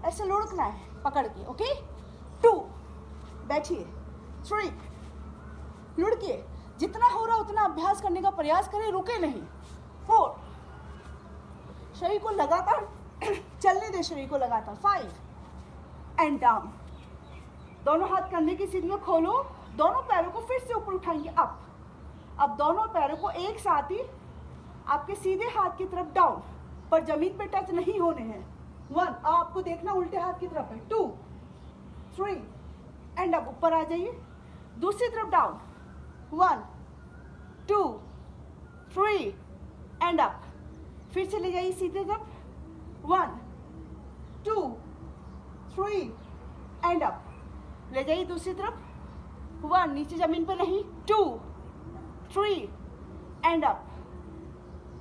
ऐसे लुढ़कना है पकड़ के, ओके, 2 बैठिए, 3 लुढ़किए, जितना हो रहा उतना अभ्यास करने का प्रयास करें, रुके नहीं, 4 शरीर को लगातार चलने दे, शरीर को लगातार, 5 एंड डाउन। दोनों हाथ कंधे की सीढ़ियाँ खोलो, दोनों पैरों को फिर से ऊपर उठाएंगे, अप। अब दोनों पैरों को एक साथ ही आपके सीधे हाथ की तरफ डाउन, पर जमीन पे टच नहीं होने हैं, 1, आपको देखना उल्टे हाथ की तरफ है, 2 3 एंड अब ऊपर आ जाइए, दूसरी तरफ डाउन, 1 2 3 एंड अप, फिर से ले जाइए सीधे तरफ, 1 2 3 एंड अप, ले जाइए दूसरी तरफ, 1 नीचे जमीन पर नहीं, 2 3 एंड अप।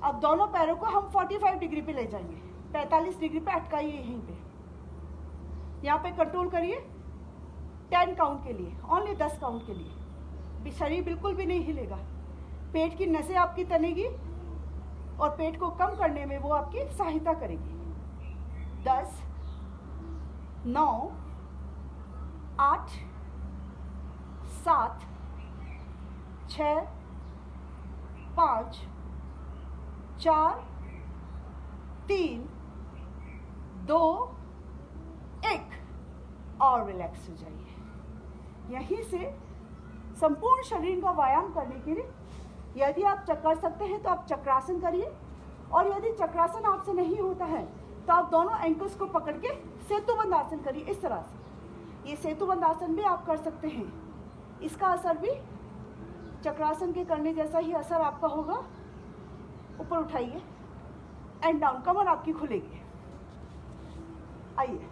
अब दोनों पैरों को हम 45 डिग्री पे ले जाएंगे, 45 डिग्री पे अटकाइए, यहीं पे, यहाँ पे कंट्रोल करिए 10 काउंट के लिए, ओनली 10 काउंट के लिए। शरीर बिल्कुल भी नहीं हिलेगा, पेट की नसें आपकी तनेगी और पेट को कम करने में वो आपकी सहायता करेगी। 10 9 8 7 6 5 4 3 2 1 और रिलैक्स हो जाइए। यहीं से संपूर्ण शरीर का व्यायाम करने के लिए यदि आप कर सकते हैं तो आप चक्रासन करिए, और यदि चक्रासन आपसे नहीं होता है तो आप दोनों एंकल्स को पकड़ के सेतुबंध आसन करिए, इस तरह से। ये सेतुबंध आसन भी आप कर सकते हैं, इसका असर भी चक्रासन के करने जैसा ही असर आपका होगा। ऊपर उठाइए एंड डाउन, कमर आपकी खुलेगी। आइए,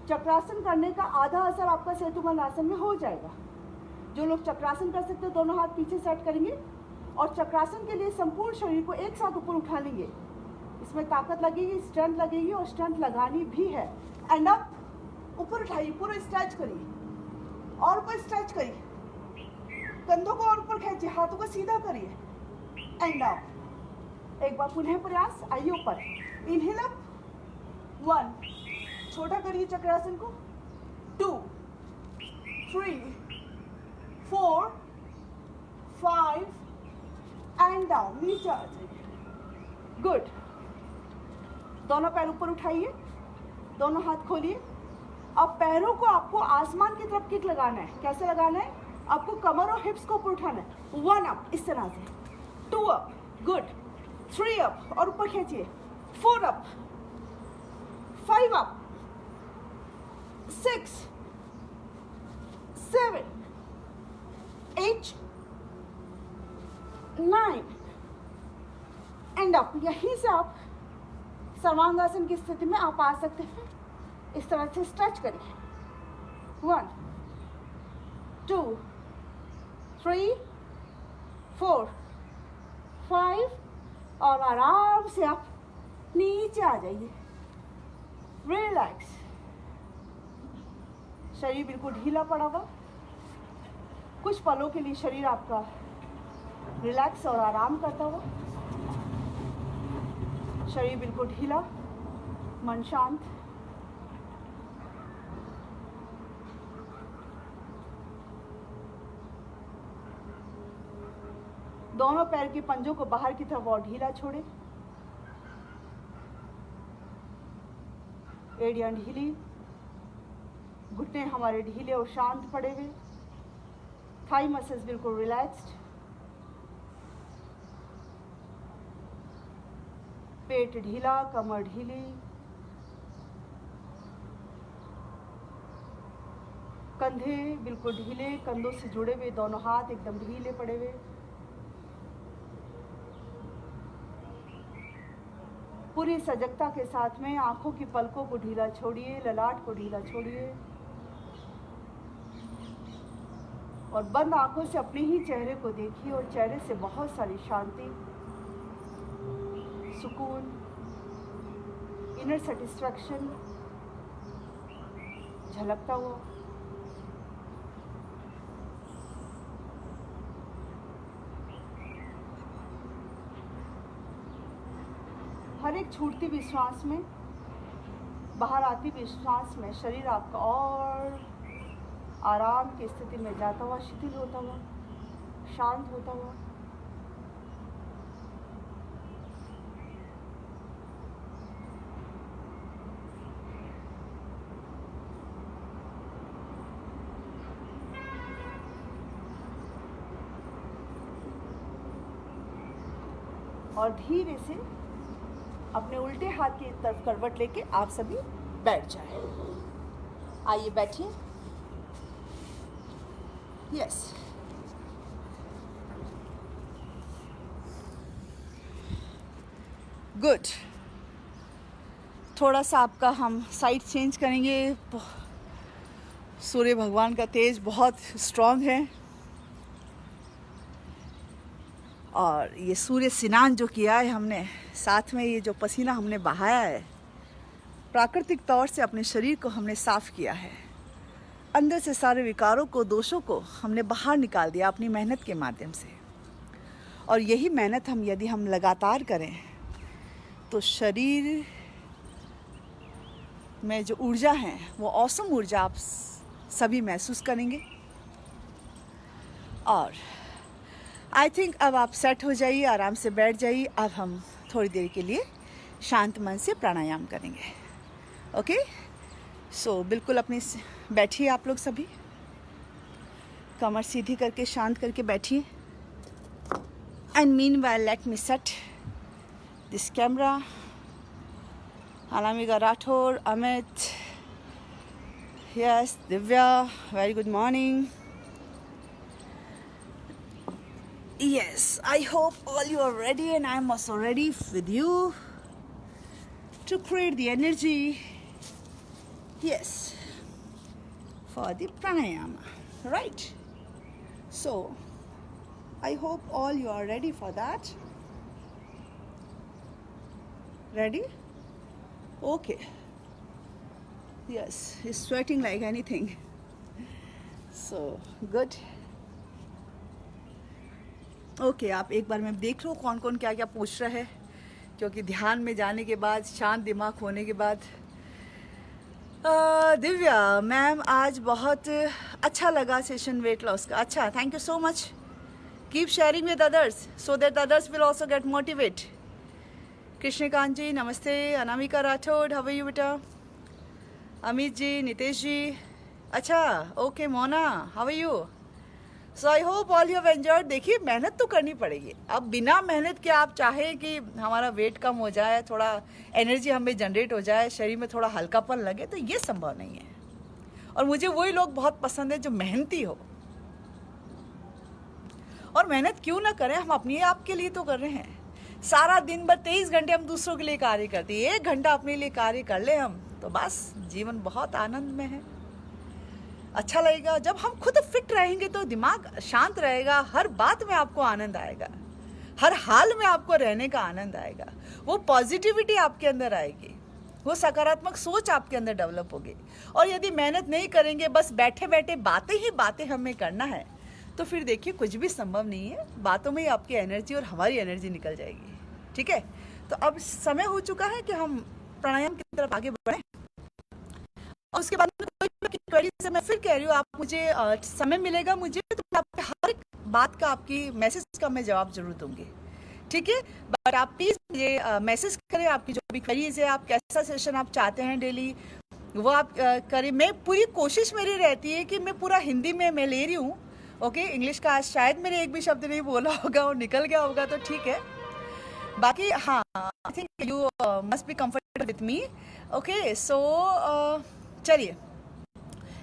चक्रासन करने का आधा असर आपका सेतुबंध आसन में हो जाएगा। जो लोग चक्रासन कर सकते हैं दोनों हाथ पीछे सेट करेंगे और चक्रासन के लिए संपूर्ण शरीर को एक साथ ऊपर उठा लेंगे। इसमें ताकत लगेगी, स्ट्रेंथ लगेगी, और स्ट्रेंथ लगानी भी है। एंड अप, ऊपर उठाइए, पूरा स्ट्रेच करिए, और ऊपर स्ट्रेच करिए, कंधों को और ऊपर खींचिए, हाथों को सीधा करिए, एंड डाउन। एक बार पुनः प्रयास, आइए ऊपर, इनहेल अप, 1, छोटा करिए चक्रासन को, 2 3 4 5 एंड डाउन, नीचे आ जाइए। गुड। दोनों पैर ऊपर उठाइए, दोनों हाथ खोलिए। अब पैरों को आपको आसमान की तरफ किक लगाना है। कैसे लगाना है? आपको कमर और हिप्स को ऊपर उठाना है। 1 अप, इस तरह से, 2 अप, गुड, 3 अप और ऊपर खींचिए, 4 अप, 5 अप, 6 7 8 9 एंड अप। यहीं से आप सर्वांगासन की स्थिति में आप आ सकते हैं। इस तरह से स्ट्रेच करिए, 1 2 3 4 5 और आराम से आप नीचे आ जाइए। रिलैक्स। शरीर बिल्कुल ढीला पड़ा हुआ। कुछ पलों के लिए शरीर आपका रिलैक्स और आराम करता हुआ। शरीर बिल्कुल ढीला, मन शांत। दोनों पैर के पंजों को बाहर की तरफ और ढीला छोड़े। एड़ियां ढीली, घुटने हमारे ढीले और शांत पड़े हुए। थाई मसल्स बिल्कुल रिलैक्स्ड। पेट ढीला, कमर ढीली। कंधे बिल्कुल ढीले, कंधों से जुड़े हुए दोनों हाथ एकदम ढीले पड़े हुए। पूरी सजगता के साथ में आंखों की पलकों को ढीला छोड़िए, ललाट को ढीला छोड़िए और बंद आंखों से अपने ही चेहरे को देखिए और चेहरे से बहुत सारी शांति, सुकून, इनर सेटिस्फैक्शन झलकता हुआ। हर एक छूटती हुई श्वास में, बाहर आती हुई श्वास में शरीर आपका और आराम की स्थिति में जाता हुआ, शिथिल होता हुआ, शांत होता हुआ। और धीरे से अपने उल्टे हाथ की तरफ करवट लेके आप सभी बैठ जाएं। आइए बैठिए। Yes, good. थोड़ा सा आपका हम साइड चेंज करेंगे। सूर्य भगवान का तेज बहुत स्ट्रांग है और ये सूर्य स्नान जो किया है हमने, साथ में ये जो पसीना हमने बहाया है, प्राकृतिक तौर से अपने शरीर को हमने साफ किया है। अंदर से सारे विकारों को, दोषों को हमने बाहर निकाल दिया अपनी मेहनत के माध्यम से। और यही मेहनत यदि हम लगातार करें तो शरीर में जो ऊर्जा है वो औसम ऊर्जा आप सभी महसूस करेंगे। और आई थिंक अब आप सेट हो जाइए, आराम से बैठ जाइए। अब हम थोड़ी देर के लिए शांत मन से प्राणायाम करेंगे। ओके, सो बिल्कुल अपनी बैठिए आप लोग सभी, कमर सीधी करके शांत करके बैठिए। And meanwhile let me set this camera. Anamika Rathore, Amit, yes, Divya, very good morning. Yes, I hope all you are ready and I am also ready with you to create the energy, yes, for the pranayama, right? So, I hope all you are ready for that. Ready? Okay. Yes, he's sweating like anything. So, good. Okay, आप एक बार मैं देख लो कौन कौन क्या क्या पूछ रहा है, क्योंकि ध्यान में जाने के बाद, शांत दिमाग होने के बाद। दिव्या मैम, आज बहुत अच्छा लगा सेशन वेट लॉस का। अच्छा, thank you so much. Keep sharing with others so that others will also get motivate. Krishnakant ji नमस्ते। Anamika Rathore, how are you बेटा? अमित जी, नितेश जी, अच्छा okay. Mona, how are you? So I hope all you have enjoyed. देखिए, मेहनत तो करनी पड़ेगी। अब बिना मेहनत के आप चाहें कि हमारा वेट कम हो जाए, थोड़ा एनर्जी हमें जनरेट हो जाए, शरीर में थोड़ा हल्कापन लगे, तो ये संभव नहीं है। और मुझे वही लोग बहुत पसंद है जो मेहनती हो। और मेहनत क्यों ना करें, हम अपने आप के लिए तो कर रहे हैं। सारा दिन भर 23 घंटे हम दूसरों के लिए कार्य करते हैं, 1 घंटा अपने लिए कार्य कर ले हम, तो बस जीवन बहुत आनंद में है। अच्छा लगेगा। जब हम खुद फिट रहेंगे तो दिमाग शांत रहेगा, हर बात में आपको आनंद आएगा, हर हाल में आपको रहने का आनंद आएगा। वो पॉजिटिविटी आपके अंदर आएगी, वो सकारात्मक सोच आपके अंदर डेवलप होगी। और यदि मेहनत नहीं करेंगे, बस बैठे बैठे बातें ही बातें हमें करना है, तो फिर देखिए कुछ भी संभव नहीं है। बातों में ही आपकी एनर्जी और हमारी एनर्जी निकल जाएगी। ठीक है, तो अब समय हो चुका है कि हम प्राणायाम की तरफ आगे बढ़ें। और उसके बाद में कोई क्वेरी से मैं फिर कह रही हूँ, आप मुझे समय मिलेगा मुझे, तो मैं आपके हर एक बात का, आपकी मैसेज का मैं जवाब जरूर दूंगी। ठीक है, बट आप प्लीज़ मुझे मैसेज करें, आपकी जो भी क्वेरीज है, आप कैसा सेशन आप चाहते हैं डेली, वो आप करें। मैं पूरी कोशिश मेरी रहती है कि मैं पूरा हिंदी में मैं ले रही हूँ। ओके, इंग्लिश का शायद मैंने एक भी शब्द नहीं बोला होगा और निकल गया होगा, तो ठीक है। बाकी हाँ, I think you must be comfortable with me. Okay, so चलिए।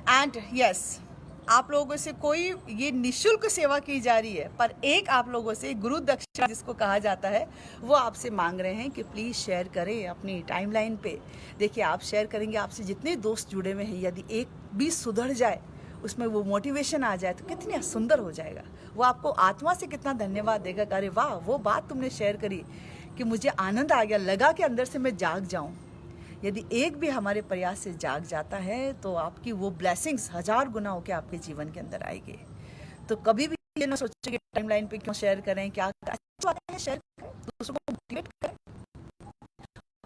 एंड यस, आप लोगों से कोई ये निशुल्क सेवा की जा रही है, पर एक आप लोगों से गुरु दक्षिणा जिसको कहा जाता है वो आपसे मांग रहे हैं कि प्लीज़ शेयर करें अपनी टाइमलाइन पे। देखिए, आप शेयर करेंगे, आपसे जितने दोस्त जुड़े हुए हैं, यदि एक भी सुधर जाए, उसमें वो मोटिवेशन आ जाए, तो कितनी सुंदर हो जाएगा। वो आपको आत्मा से कितना धन्यवाद देगा, अरे वाह, वो बात तुमने शेयर करी कि मुझे आनंद आ गया, लगा कि अंदर से मैं जाग जाऊँ। यदि एक भी हमारे प्रयास से जाग जाता है तो आपकी वो ब्लेसिंग्स 1000 गुना होकर आपके जीवन के अंदर आएगी। तो कभी भी ये ना सोचो कि टाइमलाइन पे क्यों शेयर करें, क्या अच्छी बात है, शेयर करें, दूसरों को मोटिवेट करें।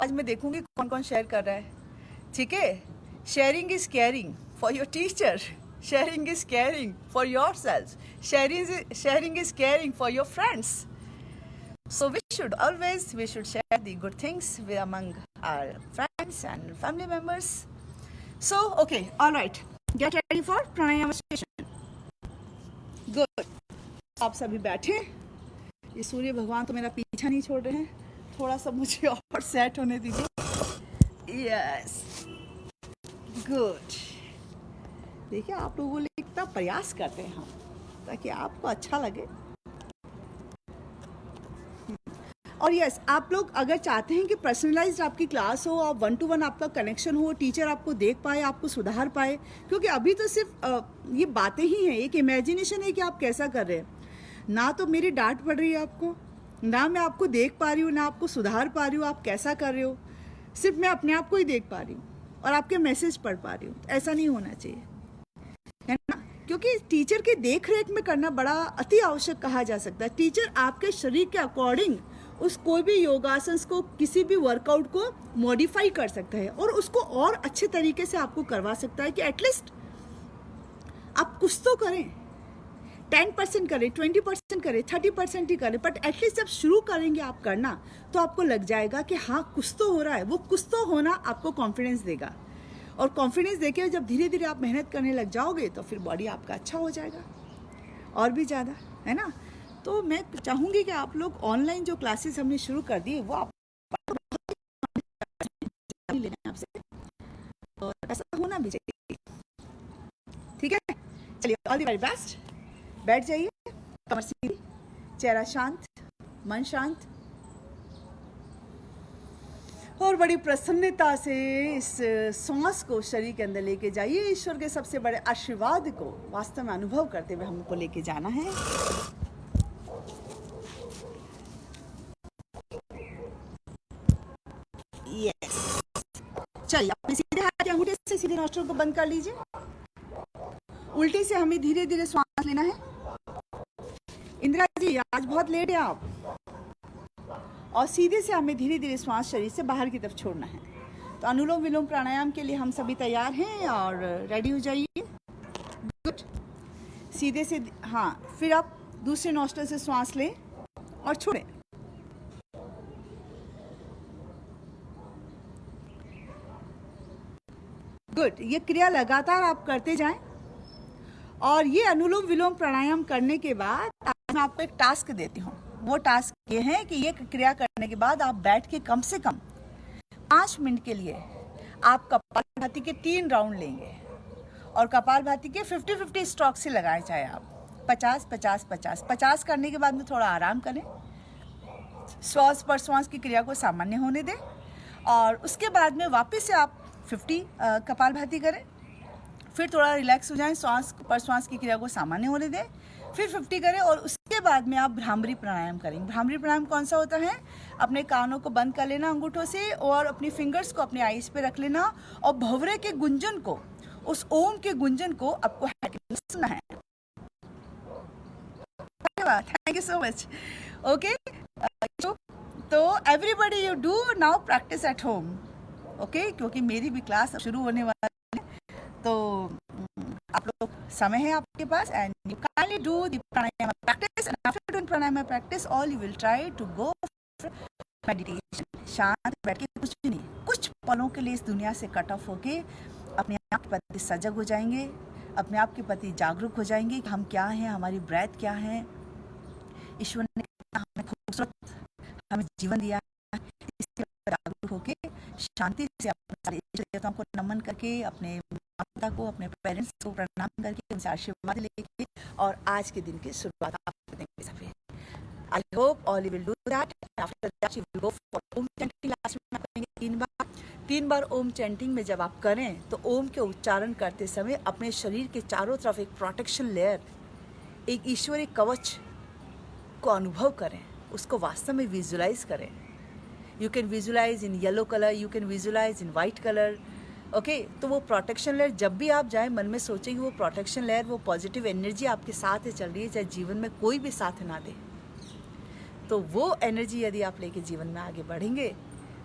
आज मैं देखूंगी कौन कौन शेयर कर रहा है, ठीक है। Sharing is caring for your teacher, sharing is caring for your self, sharing is caring for your friends. So we should share the good things among our friends and family members. So, okay, all right. Get ready for pranayama session. Good. आप सभी बैठे. ये सूर्य भगवान तो मेरा पीछा नहीं छोड़ रहे हैं. थोड़ा सा मुझे और सेट होने दीजिए. Yes. Good. देखिए, आप लोगों ने कितना प्रयास करते हैं हम, ताकि आपको अच्छा लगे. और यस, आप लोग अगर चाहते हैं कि पर्सनलाइज्ड आपकी क्लास हो, आप 1 to 1 आपका कनेक्शन हो, टीचर आपको देख पाए, आपको सुधार पाए, क्योंकि अभी तो सिर्फ ये बातें ही हैं, एक इमेजिनेशन है कि आप कैसा कर रहे हैं. ना तो मेरी डांट पड़ रही है आपको, ना मैं आपको देख पा रही हूँ, ना आपको सुधार पा रही हूँ आप कैसा कर रहे हो. सिर्फ मैं अपने आप को ही देख पा रही हूँ और आपके मैसेज पढ़ पा रही हूँ. ऐसा नहीं होना चाहिए, है ना. क्योंकि टीचर की देख रेख में करना बड़ा अति आवश्यक कहा जा सकता है. टीचर आपके शरीर के अकॉर्डिंग उस कोई भी योगासन को, किसी भी वर्कआउट को मॉडिफाई कर सकता है और उसको और अच्छे तरीके से आपको करवा सकता है कि एटलीस्ट आप कुछ तो करें. 10% करें, 20% करें, 30% ही करें, बट एटलीस्ट जब शुरू करेंगे आप करना, तो आपको लग जाएगा कि हाँ, कुछ तो हो रहा है. वो कुछ तो होना आपको कॉन्फिडेंस देगा, और कॉन्फिडेंस देके जब धीरे धीरे आप मेहनत करने लग जाओगे तो फिर बॉडी आपका अच्छा हो जाएगा और भी ज़्यादा, है ना. तो मैं चाहूँगी कि आप लोग ऑनलाइन जो क्लासेस हमने शुरू कर दी वो आप लेना आपसे, और ऐसा होना भी चाहिए, ठीक है. चलिए, ऑल द वेरी बेस्ट. बैठ जाइए, कमर सीधी, चेहरा शांत, मन शांत, और बड़ी प्रसन्नता से इस सांस को शरीर के अंदर लेके जाइए. ईश्वर के सबसे बड़े आशीर्वाद को वास्तव में अनुभव करते हुए हमको लेके जाना है. यस, चलिए, अपने सीधे हाथ के अंगूठे से सीधे नोस्ट्रल को बंद कर लीजिए. उल्टे से हमें धीरे धीरे श्वास लेना है. इंदिरा जी, आज बहुत लेट है आप. और सीधे से हमें धीरे धीरे श्वास शरीर से बाहर की तरफ छोड़ना है. तो अनुलोम विलोम प्राणायाम के लिए हम सभी तैयार हैं और रेडी हो जाइए. गुड. सीधे से, हाँ, फिर आप दूसरे नोस्ट्रल से श्वास लें और छोड़ें. गुड. ये क्रिया लगातार आप करते जाएं. और ये अनुलोम विलोम प्राणायाम करने के बाद आज मैं आपको एक टास्क देती हूँ. वो टास्क ये है कि ये क्रिया करने के बाद आप बैठ के कम से कम 5 मिनट के लिए आप कपालभाति के 3 राउंड लेंगे, और कपालभाति के 50-50 स्ट्रोक से लगाए, चाहे आप 50-50-50 करने के बाद में थोड़ा आराम करें, श्वास प्रश्वास की क्रिया को सामान्य होने दें, और उसके बाद में वापस से आप 50 कपालभाति करें, फिर थोड़ा रिलैक्स हो जाएं, श्वास प्रश्वास की क्रिया को सामान्य होने दें, फिर 50 करें, और उसके बाद में आप भ्रामरी प्राणायाम करेंगे. भ्रामरी प्राणायाम कौन सा होता है? अपने कानों को बंद कर लेना अंगूठों से, और अपनी फिंगर्स को अपने आईज पे रख लेना, और भंवरे के गुंजन को, उस ओम के गुंजन को आपको सुनना है. Thank you so much. Okay, तो everybody you do now practice at home. Okay, क्योंकि मेरी भी क्लास शुरू होने वाली है, तो आप लोग समय है आपके पास, and you kindly do the pranayam practice, and after doing pranayam practice all you will try to go meditation. शांत बैठ के कुछ भी नहीं, कुछ पलों के लिए इस दुनिया से कट ऑफ होके अपने आप के प्रति सजग हो जाएंगे, अपने आप के प्रति जागरूक हो जाएंगे कि हम क्या हैं, हमारी ब्रेथ क्या है, ईश्वर ने हमें खूबसूरत हमें जीवन दिया है. इसके जागरूक होके शांति से अपने सारे देवताओं को नमन करके, अपने माता को, अपने पेरेंट्स को प्रणाम करके उनसे आशीर्वाद लेके और आज के दिन की शुरुआत आप करेंगे सभी। I hope all you will do that. After that you will go for Om chanting. Last में आप करेंगे 3 बार ओम चैंटिंग में जब आप करें तो ओम के उच्चारण करते समय अपने शरीर के चारों तरफ एक प्रोटेक्शन लेयर, एक ईश्वरीय कवच को अनुभव करें, उसको वास्तव में विजुलाइज करें। You can visualize in yellow colour, you can visualize in white colour. Okay, तो वो प्रोटेक्शन लेयर जब भी आप जाएं मन में सोचेंगे वो प्रोटेक्शन लेयर, वो पॉजिटिव एनर्जी आपके साथ है चल रही है, चाहे जीवन में कोई भी साथ ना दे। तो वो एनर्जी यदि आप लेके जीवन में आगे बढ़ेंगे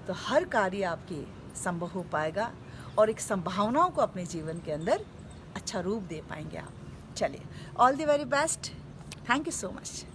तो हर कार्य आपके संभव हो पाएगा और एक संभावनाओं को अपने जीवन के अंदर अच्छा रूप दे पाएंगे आप। चलिए, all the very best, thank you so much.